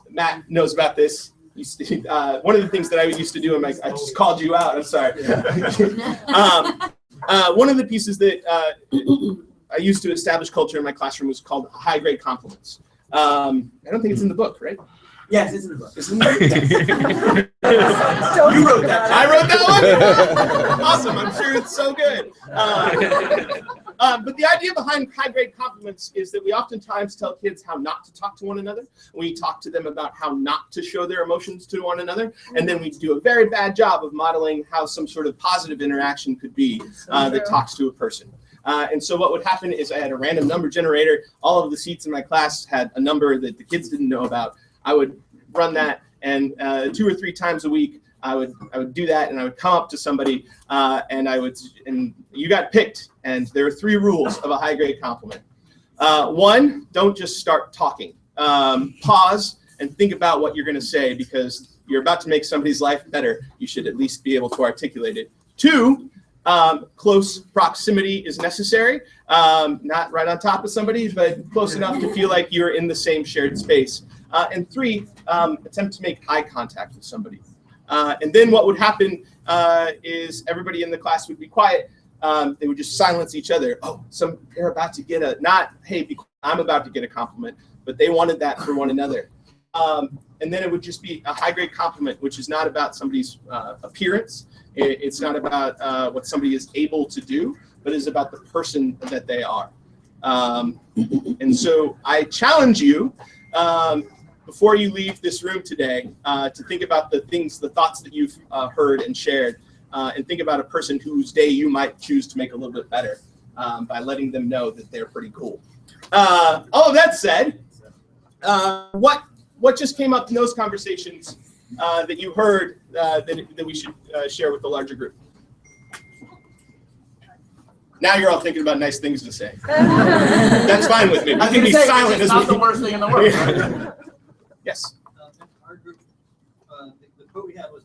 Matt knows about this. One of the things that I used to do, I just called you out, I'm sorry. One of the pieces that I used to establish culture in my classroom was called high-grade compliments. I don't think it's in the book, right? Yes, it's in the book. It's in the book. You wrote that. I wrote that one? Awesome. I'm sure it's so good. But the idea behind high-grade compliments is that we oftentimes tell kids how not to talk to one another. We talk to them about how not to show their emotions to one another. And then we do a very bad job of modeling how some sort of positive interaction could be that talks to a person. And so what would happen is I had a random number generator. All of the seats in my class had a number that the kids didn't know about. I would run that, and 2 or 3 times a week, I would do that, and I would come up to somebody, and you got picked. And there are 3 rules of a high-grade compliment. 1, don't just start talking. Pause and think about what you're going to say, because you're about to make somebody's life better. You should at least be able to articulate it. 2, close proximity is necessary. Not right on top of somebody, but close enough to feel like you're in the same shared space. And 3, attempt to make eye contact with somebody. And then what would happen is everybody in the class would be quiet. They would just silence each other. Oh, they're about to get hey, I'm about to get a compliment, but they wanted that for one another. And then it would just be a high-grade compliment, which is not about somebody's appearance. It's not about what somebody is able to do, but is about the person that they are. And so I challenge you, before you leave this room today, to think about the thoughts that you've heard and shared, and think about a person whose day you might choose to make a little bit better by letting them know that they're pretty cool. All of that said, what just came up in those conversations that you heard that we should share with the larger group? Now you're all thinking about nice things to say. That's fine with me. We can be silent. It's not the worst thing in the world. Yes. Our group, the quote we had was,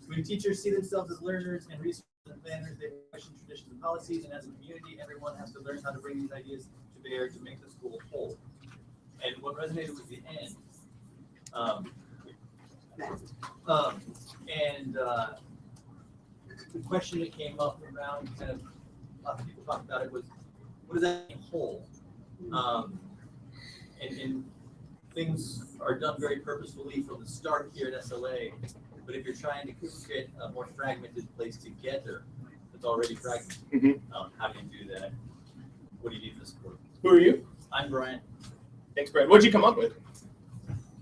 when teachers see themselves as learners and researchers and planners, they question traditions and policies, and as a community, everyone has to learn how to bring these ideas to bear to make the school whole. And what resonated was the end. The question that came up around, kind of, a lot of people talked about it, was, what does that mean, whole? And things are done very purposefully from the start here at SLA, but if you're trying to get a more fragmented place together that's already fragmented, how do you do that? What do you need for support? Who are you? I'm Brian. Thanks, Brad. What'd you come up with?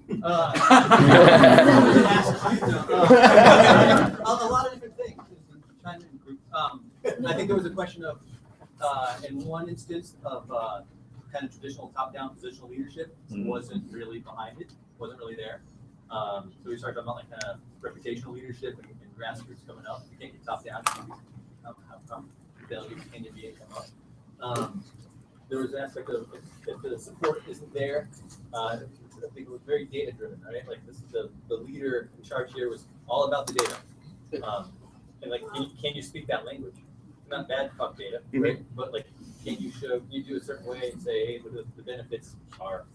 A lot of different things. I think there was a question of, in one instance of kind of traditional top-down positional leadership, wasn't really behind it, wasn't really there. So we started talking about like kind of reputational leadership and grassroots coming up. You can't get top-down. How come failures can be come up? There was an aspect of if the support isn't there. I think it was very data-driven, right? Like this is the leader in charge here was all about the data. And like, can you speak that language? not bad to talk data, right? But like, can you show, you do a certain way and say, hey, the benefits are,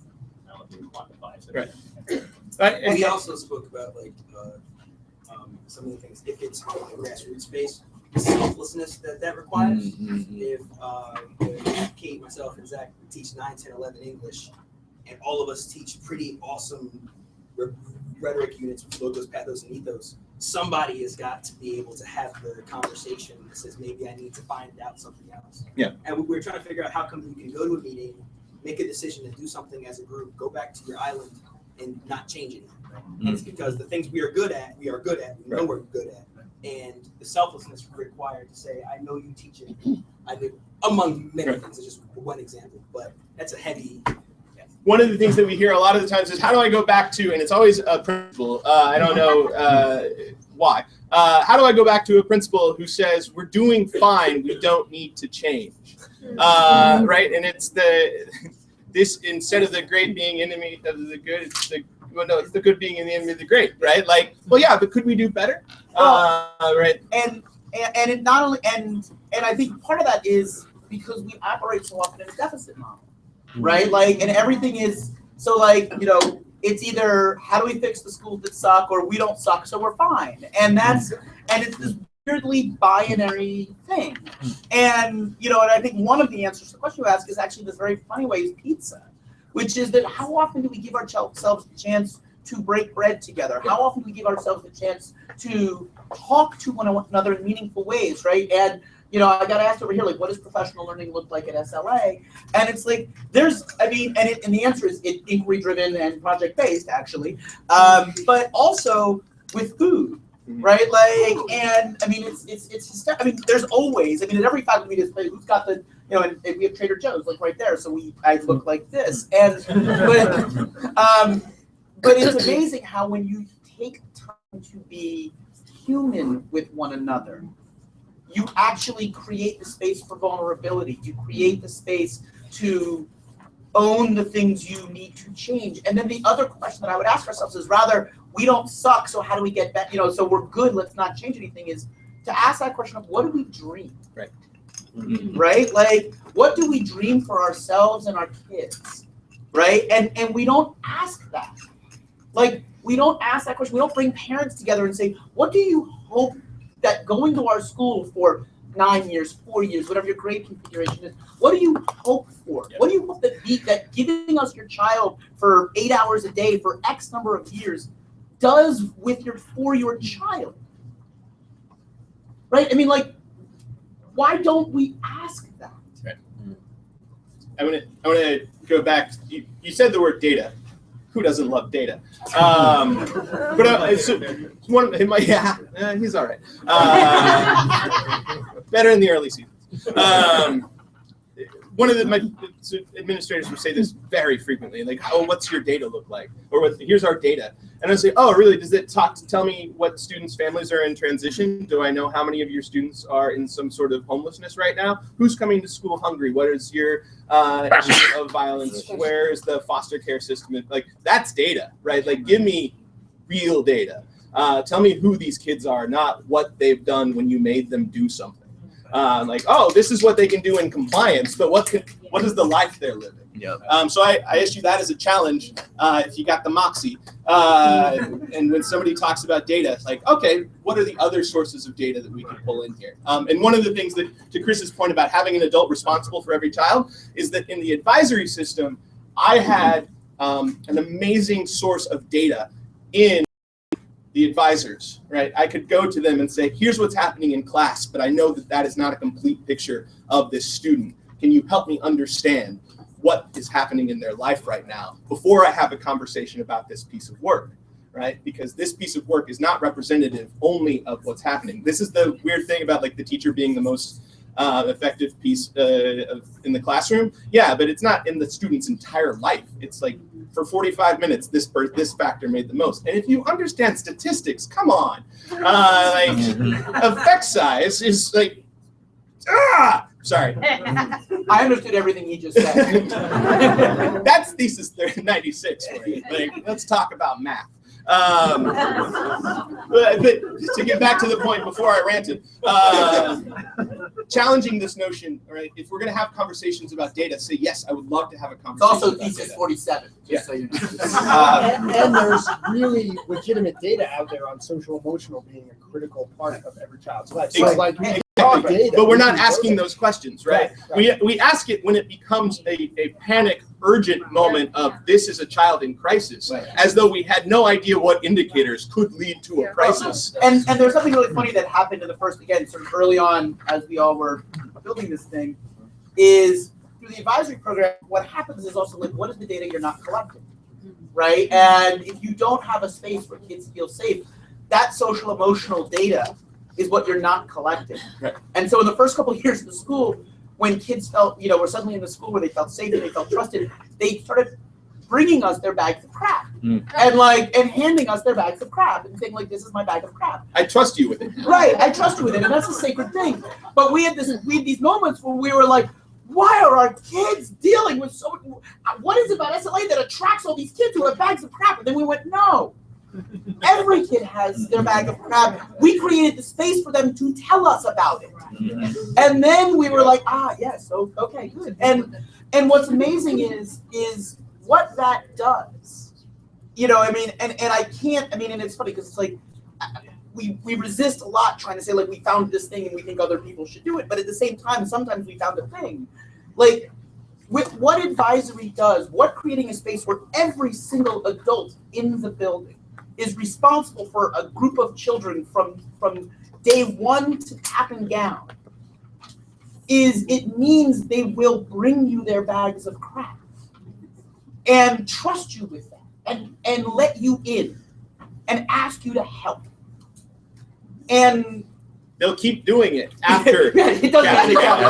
I don't know if you quantify it. Right. We also spoke about like some of the things, if it's a grassroots space, the selflessness that requires. If Kate, myself, and Zach teach 9, 10, 11 English, and all of us teach pretty awesome rhetoric units with logos, pathos, and ethos, somebody has got to be able to have the conversation that says, maybe I need to find out something else. Yeah. And we're trying to figure out how come you can go to a meeting, make a decision to do something as a group, go back to your island, and not change anything. Right? And it's because the things we are good at, we know we're good at. And the selflessness required to say, I know you teach it. I do, among many things. It's just one example, but that's a heavy. One of the things that we hear a lot of the times is, how do I go back to, and it's always a principal, I don't know why. How do I go back to a principal who says, we're doing fine, we don't need to change, right? And it's this, instead of the great being enemy of the good, it's the good being the enemy of the great, right? Like, well, yeah, but could we do better? Right. And it not only, and I think part of that is because we operate so often in a deficit model, right? Like, and everything is, so like, you know, it's either how do we fix the schools that suck, or we don't suck, so we're fine. And it's this weirdly binary thing. And, you know, and I think one of the answers to the question you ask is actually this very funny way is pizza, which is that how often do we give ourselves the chance to break bread together? How often do we give ourselves the chance to talk to one another in meaningful ways, right? And, you know, I got asked over here, like, what does professional learning look like at SLA? And it's like, and the answer is inquiry-driven and project-based, actually, but also with food, right? Like, and I mean, there's always, at every faculty display, who's got the, you know, and we have Trader Joe's, like, right there, so I look like this, and, but it's amazing how when you take time to be human with one another, you actually create the space for vulnerability. You create the space to own the things you need to change. And then the other question that I would ask ourselves is, rather, we don't suck, so how do we get back? You know, so we're good, let's not change anything, is to ask that question of, what do we dream? Right. Right? Like, what do we dream for ourselves and our kids? Right? And we don't ask that. Like, we don't ask that question. We don't bring parents together and say, what do you hope that going to our school for 9 years, 4 years, whatever your grade configuration is, what do you hope for? What do you hope that giving us your child for 8 hours a day for X number of years does for your child? Right? I mean, like, why don't we ask that? Right. I want to go back. You said the word data. Who doesn't love data? But he's all right. Better in the early seasons. One of my administrators would say this very frequently, like, "Oh, what's your data look like?" Or "Here's our data." And I say, "Oh, really? Does it tell me what students' families are in transition? Do I know how many of your students are in some sort of homelessness right now? Who's coming to school hungry? What is your issue of violence? Where is the foster care system?" Like, that's data, right? Like, give me real data. Tell me who these kids are, not what they've done when you made them do something. Like, oh, this is what they can do in compliance, but what is the life they're living? Yeah. So I issue that as a challenge. If you got the moxie, and when somebody talks about data, it's like, okay, what are the other sources of data that we can pull in here? And one of the things that, to Chris's point about having an adult responsible for every child, is that in the advisory system, I had an amazing source of data in the advisors, right? I could go to them and say, here's what's happening in class, but I know that that is not a complete picture of this student. Can you help me understand what is happening in their life right now before I have a conversation about this piece of work, right? Because this piece of work is not representative only of what's happening. This is the weird thing about, like, the teacher being the most effective piece in the classroom. Yeah, but it's not in the student's entire life. It's like, for 45 minutes, this factor made the most. And if you understand statistics, come on. Like, effect size is like, sorry. I understood everything he just said. That's thesis 96 for you. Like, let's talk about math. But to get back to the point before I ranted, challenging this notion, right? If we're going to have conversations about data, say, yes, I would love to have a It's conversation also about thesis data. 47, just so you know. And there's really legitimate data out there on social emotional being a critical part of every child's life. So like, we talk data, but we're we not can asking go those questions, right? Right. We ask it when it becomes a panic, urgent moment of this is a child in crisis, as though we had no idea what indicators could lead to a crisis. And there's something really funny that happened in the first, again, sort of early on as we all were building this thing, is through the advisory program, what happens is also like, what is the data you're not collecting, right? And if you don't have a space where kids feel safe, that social emotional data is what you're not collecting. Right. And so in the first couple of years of the school, when kids felt, were suddenly in the school where they felt safe and they felt trusted, they started bringing us their bags of crap and handing us their bags of crap and saying like, this is my bag of crap. I trust you with it. Right, I trust you with it, and that's a sacred thing. But we had these moments where we were like, why are our kids dealing with so much? What is it about SLA that attracts all these kids who have bags of crap? And then we went, no. Every kid has their bag of crap. We created the space for them to tell us about it. And then we were like, yes, okay, good. And what's amazing is what that does. And I can't, and it's funny because it's like, we resist a lot trying to say like we found this thing and we think other people should do it, but at the same time sometimes we found a thing. Like with what advisory does, what creating a space where every single adult in the building is responsible for a group of children from day one to cap and gown, is it means they will bring you their bags of crap and trust you with that and let you in and ask you to help. And they'll keep doing it after. It doesn't actually count.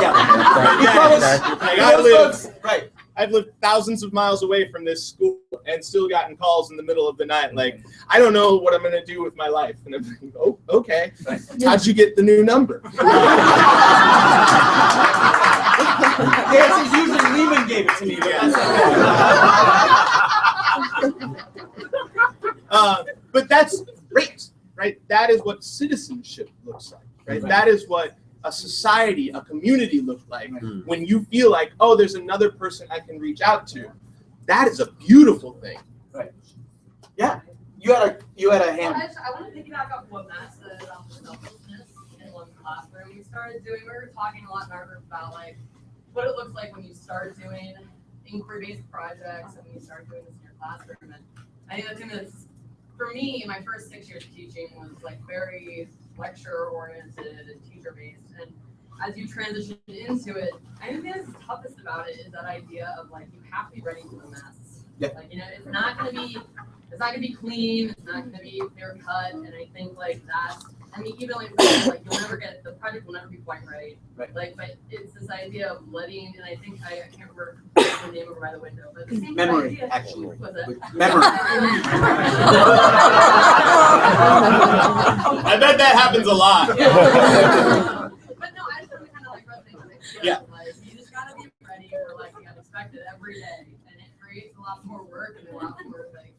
Right. I've lived thousands of miles away from this school and still gotten calls in the middle of the night like, I don't know what I'm going to do with my life. And I'm like, oh, okay. How'd you get the new number? The answer is usually Lehmann gave it to me. But that's great, right? That is what citizenship looks like, right? That is what a society, a community looks like when you feel like, oh, there's another person I can reach out to. That is a beautiful thing. Right. Yeah. You had a hand. I want to piggyback off what Matt said about the selflessness in one classroom. We were talking a lot in our group about like what it looks like when you start doing inquiry-based projects and when you start doing this in your classroom. And I think that's gonna, for me, my first 6 years of teaching was like very lecture-oriented and teacher-based. And as you transition into it, I think the toughest about it is that idea of like you have to be ready for the mess. Yeah. Like it's not gonna be clean. It's not gonna be clear cut. And I think like that. I mean, even like you'll never get the project will never be quite right. Right. Like, but it's this idea of letting. And I think I can't remember the name over by the window, but the same Memory, idea. actually. Was it? Memory. I bet that happens a lot. But no, I just want to kind of like resonate with it. Yeah. Like you just gotta be ready for like the unexpected every day, and it creates a lot more work and a lot more like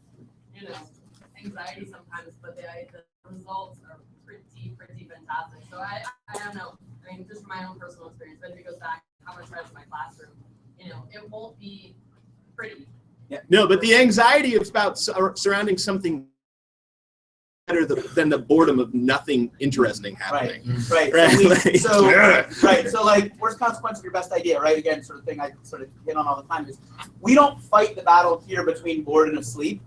anxiety sometimes. But the results are pretty fantastic. So I don't know. I mean, just from my own personal experience, but if it goes back how much I try to my classroom, it won't be pretty. Yeah. No, but the anxiety about surrounding something better than the boredom of nothing interesting happening. Right. So like, worst consequence of your best idea, right? Again, sort of thing I sort of hit on all the time is we don't fight the battle here between bored and asleep.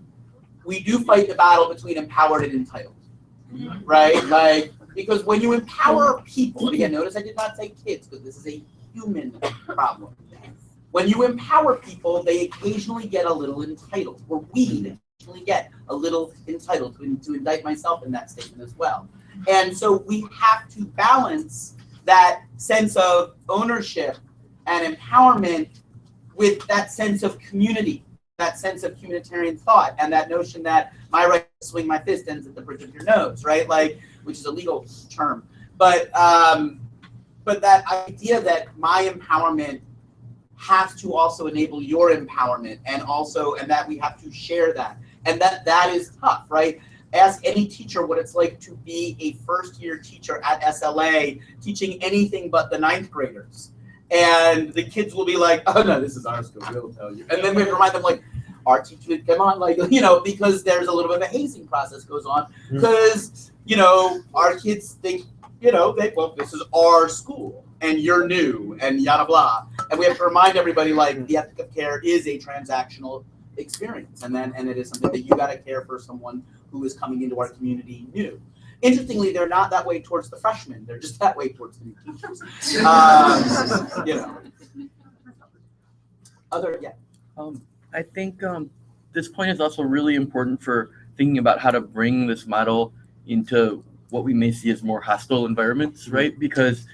We do fight the battle between empowered and entitled. Right? Like, because when you empower people, again, notice I did not say kids because this is a human problem. When you empower people, they occasionally get a little entitled, or we occasionally get a little entitled, to indict myself in that statement as well. And so we have to balance that sense of ownership and empowerment with that sense of community, that sense of communitarian thought, and that notion that my right to swing my fist ends at the bridge of your nose, right? Like, which is a legal term. But that idea that my empowerment has to also enable your empowerment, and that we have to share that, and that is tough, right? Ask any teacher what it's like to be a first-year teacher at SLA teaching anything but the 9th graders. And the kids will be like, oh no, this is our school, we'll tell you. And then we remind them like, our teacher, come on, like, you know, because there's a little bit of a hazing process goes on. Because, you know, our kids think, you know, well, this is our school and you're new and yada blah. And we have to remind everybody like the ethic of care is a transactional experience. And it is something that you gotta care for someone who is coming into our community new. Interestingly, they're not that way towards the freshmen. They're just that way towards the new teachers. You know. I think this point is also really important for thinking about how to bring this model into what we may see as more hostile environments, right? Because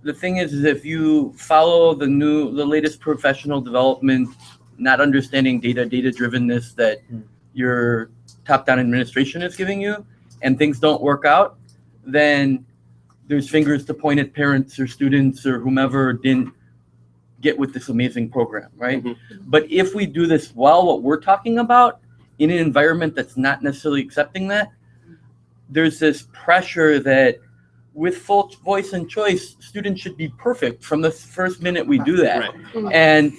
the thing is if you follow the latest professional development, not understanding data-drivenness that your top-down administration is giving you, and things don't work out, then there's fingers to point at parents or students or whomever didn't get with this amazing program, right? But if we do this well, what we're talking about, in an environment that's not necessarily accepting that, there's this pressure that with full voice and choice, students should be perfect from the first minute we do that. Right. And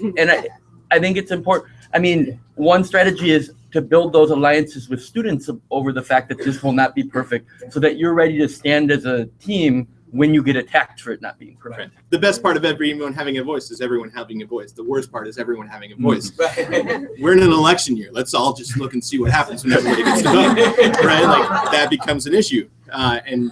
I think it's important. I mean, one strategy is to build those alliances with students over the fact that this will not be perfect so that you're ready to stand as a team when you get attacked for it not being perfect. Right. The best part of everyone having a voice is everyone having a voice. The worst part is everyone having a voice. We're in an election year. Let's all just look and see what happens when everybody gets to vote, right? Like that becomes an issue. And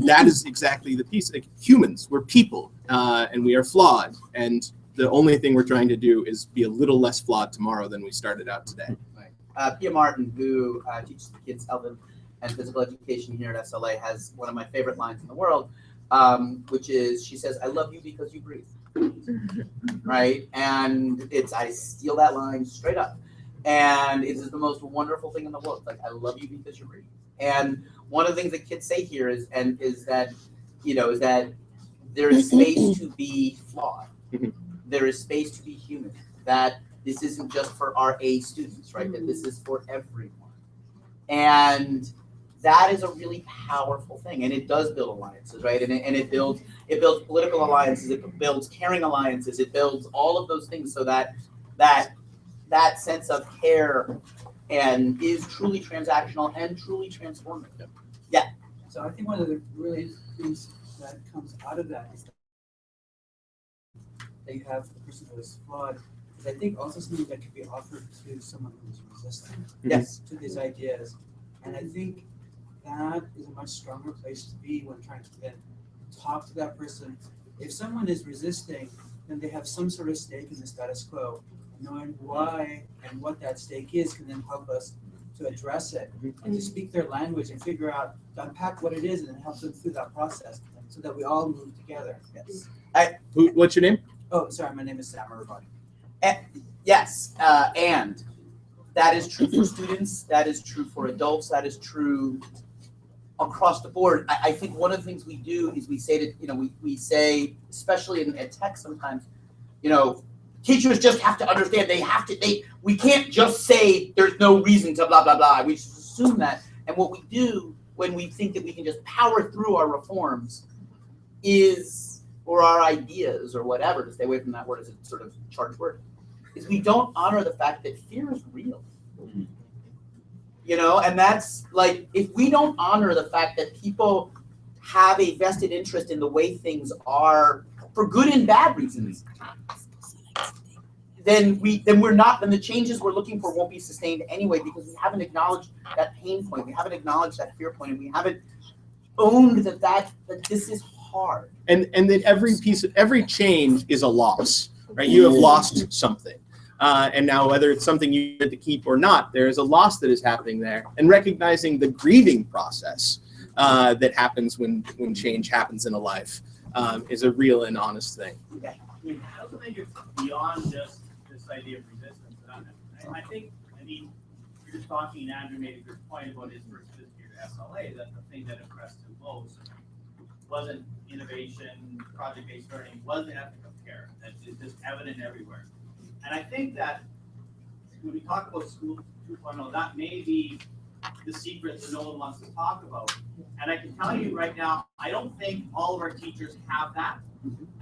that is exactly the piece. Like humans, we're people, and we are flawed. And the only thing we're trying to do is be a little less flawed tomorrow than we started out today. Pia Martin, who teaches the kids health and physical education here at SLA, has one of my favorite lines in the world, which is, she says, "I love you because you breathe." Right? And I steal that line straight up. And it is the most wonderful thing in the world. Like, I love you because you breathe. And one of the things that kids say here is that there is space to be flawed. There is space to be human. That this isn't just for our A students, right? That this is for everyone. And that is a really powerful thing. And it does build alliances, right? And it builds political alliances, it builds caring alliances, it builds all of those things so that sense of care and is truly transactional and truly transformative. Yeah. So I think one of the really things that comes out of that is that you have the person who is flawed. Is I think also something that could be offered to someone who's resistant to these ideas. And I think that is a much stronger place to be when trying to then talk to that person. If someone is resisting, then they have some sort of stake in the status quo. Knowing why and what that stake is can then help us to address it and to speak their language and figure out, to unpack what it is and then help them through that process so that we all move together. Yes. What's your name? Oh, sorry, my name is Sam Rabani. Yes, and that is true for students, that is true for adults, that is true across the board. I think one of the things we do is we say that, we say, especially in tech sometimes, teachers just have to understand, we can't just say there's no reason to blah, blah, blah. We just assume that. And what we do when we think that we can just power through our reforms or our ideas or whatever, to stay away from that word as a sort of charged word, is we don't honor the fact that fear is real. And that's like, if we don't honor the fact that people have a vested interest in the way things are for good and bad reasons, then the changes we're looking for won't be sustained anyway, because we haven't acknowledged that pain point, we haven't acknowledged that fear point, and we haven't owned that this is hard. And then every change is a loss, right? You have lost something. And now whether it's something you get to keep or not, there is a loss that is happening there. And recognizing the grieving process that happens when change happens in a life is a real and honest thing. I also think it's beyond just this idea of resistance. I think, you're just talking, and Andrew made a good point about his first visit here to SLA, that the thing that impressed him most wasn't innovation, project-based learning, was the ethic of care. That is just evident everywhere. And I think that when we talk about School 2.0, that may be the secret that no one wants to talk about. And I can tell you right now, I don't think all of our teachers have that.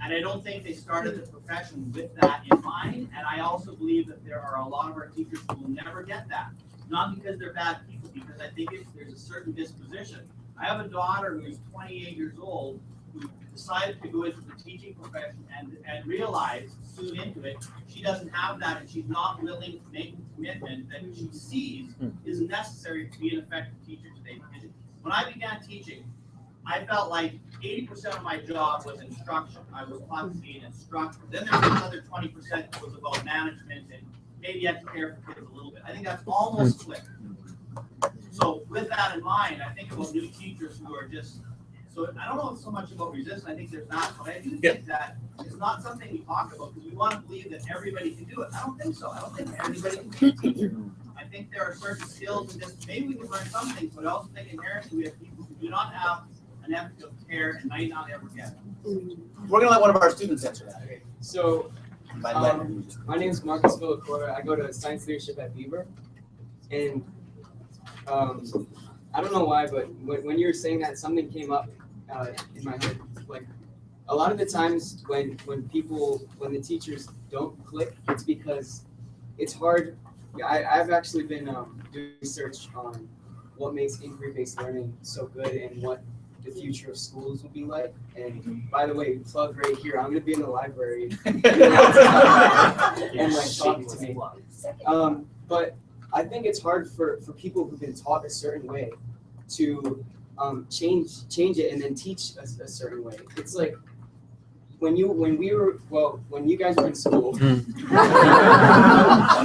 And I don't think they started the profession with that in mind. And I also believe that there are a lot of our teachers who will never get that. Not because they're bad people, because I think there's a certain disposition. I have a daughter who's 28 years old who decided to go into the teaching profession and realized soon into it, she doesn't have that and she's not willing to make the commitment that she sees is necessary to be an effective teacher today. Because when I began teaching, I felt like 80% of my job was instruction. I was taught to be an instructor. Then there was another 20% that was about management and maybe I had to care for kids a little bit. I think that's almost flipped. So with that in mind, I think about new teachers who are just, so I don't know so much about resistance, I think there's that, but I do think that it's not something we talk about because we want to believe that everybody can do it. I don't think so. I don't think everybody can be a teacher. I think there are certain skills and just maybe we can learn some things, but I also think inherently we have people who do not have an ethic of care and might not ever get it. We're gonna let one of our students answer that. Okay. So, my name is Marcus Villacora. I go to Science Leadership at Beaver, and I don't know why, but when you were saying that, something came up in my head. Like a lot of the times when the teachers don't click, it's because it's hard. I've actually been doing research on what makes inquiry-based learning so good and what the future of schools will be like. And by the way, plug right here, I'm going to be in the library and like talking to me. But I think it's hard for people who've been taught a certain way to change it and then teach a certain way. It's like when you guys were in school. And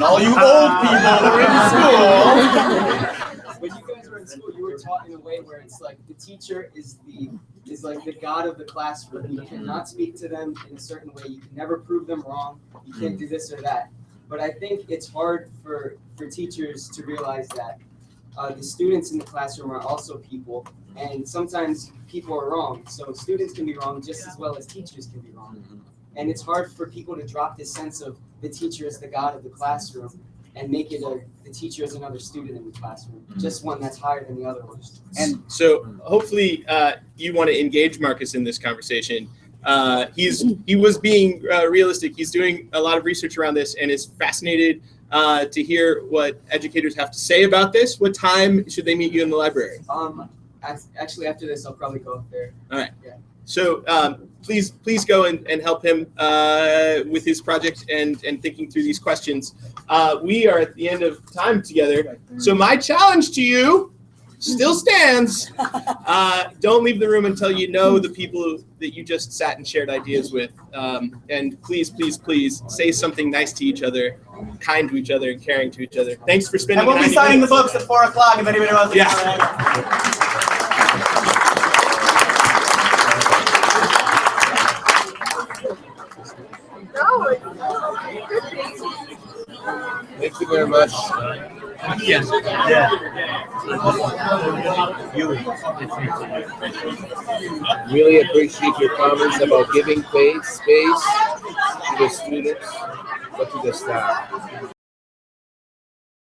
all you old people who are in school. When you guys were in school, you were taught in a way where it's like the teacher is like the god of the classroom. You cannot speak to them in a certain way. You can never prove them wrong. You can't do this or that. But I think it's hard for teachers to realize that the students in the classroom are also people, and sometimes people are wrong. So students can be wrong just as well as teachers can be wrong. And it's hard for people to drop this sense of the teacher is the god of the classroom and make it the teacher is another student in the classroom, just one that's higher than the other one. And so hopefully you want to engage Marcus in this conversation. He was being realistic. He's doing a lot of research around this and is fascinated to hear what educators have to say about this. What time should they meet you in the library? Actually, after this, I'll probably go up there. All right. Yeah. So please go and help him with his project and thinking through these questions. We are at the end of time together. So my challenge to you still stands. Don't leave the room until you know the people that you just sat and shared ideas with. And please say something nice to each other, kind to each other, and caring to each other. Thanks for spending. And we'll be signing the books at 4 o'clock if anybody wants to. Yeah. Thank you very much. Yes. Really appreciate your comments about giving space to the students, but to the staff.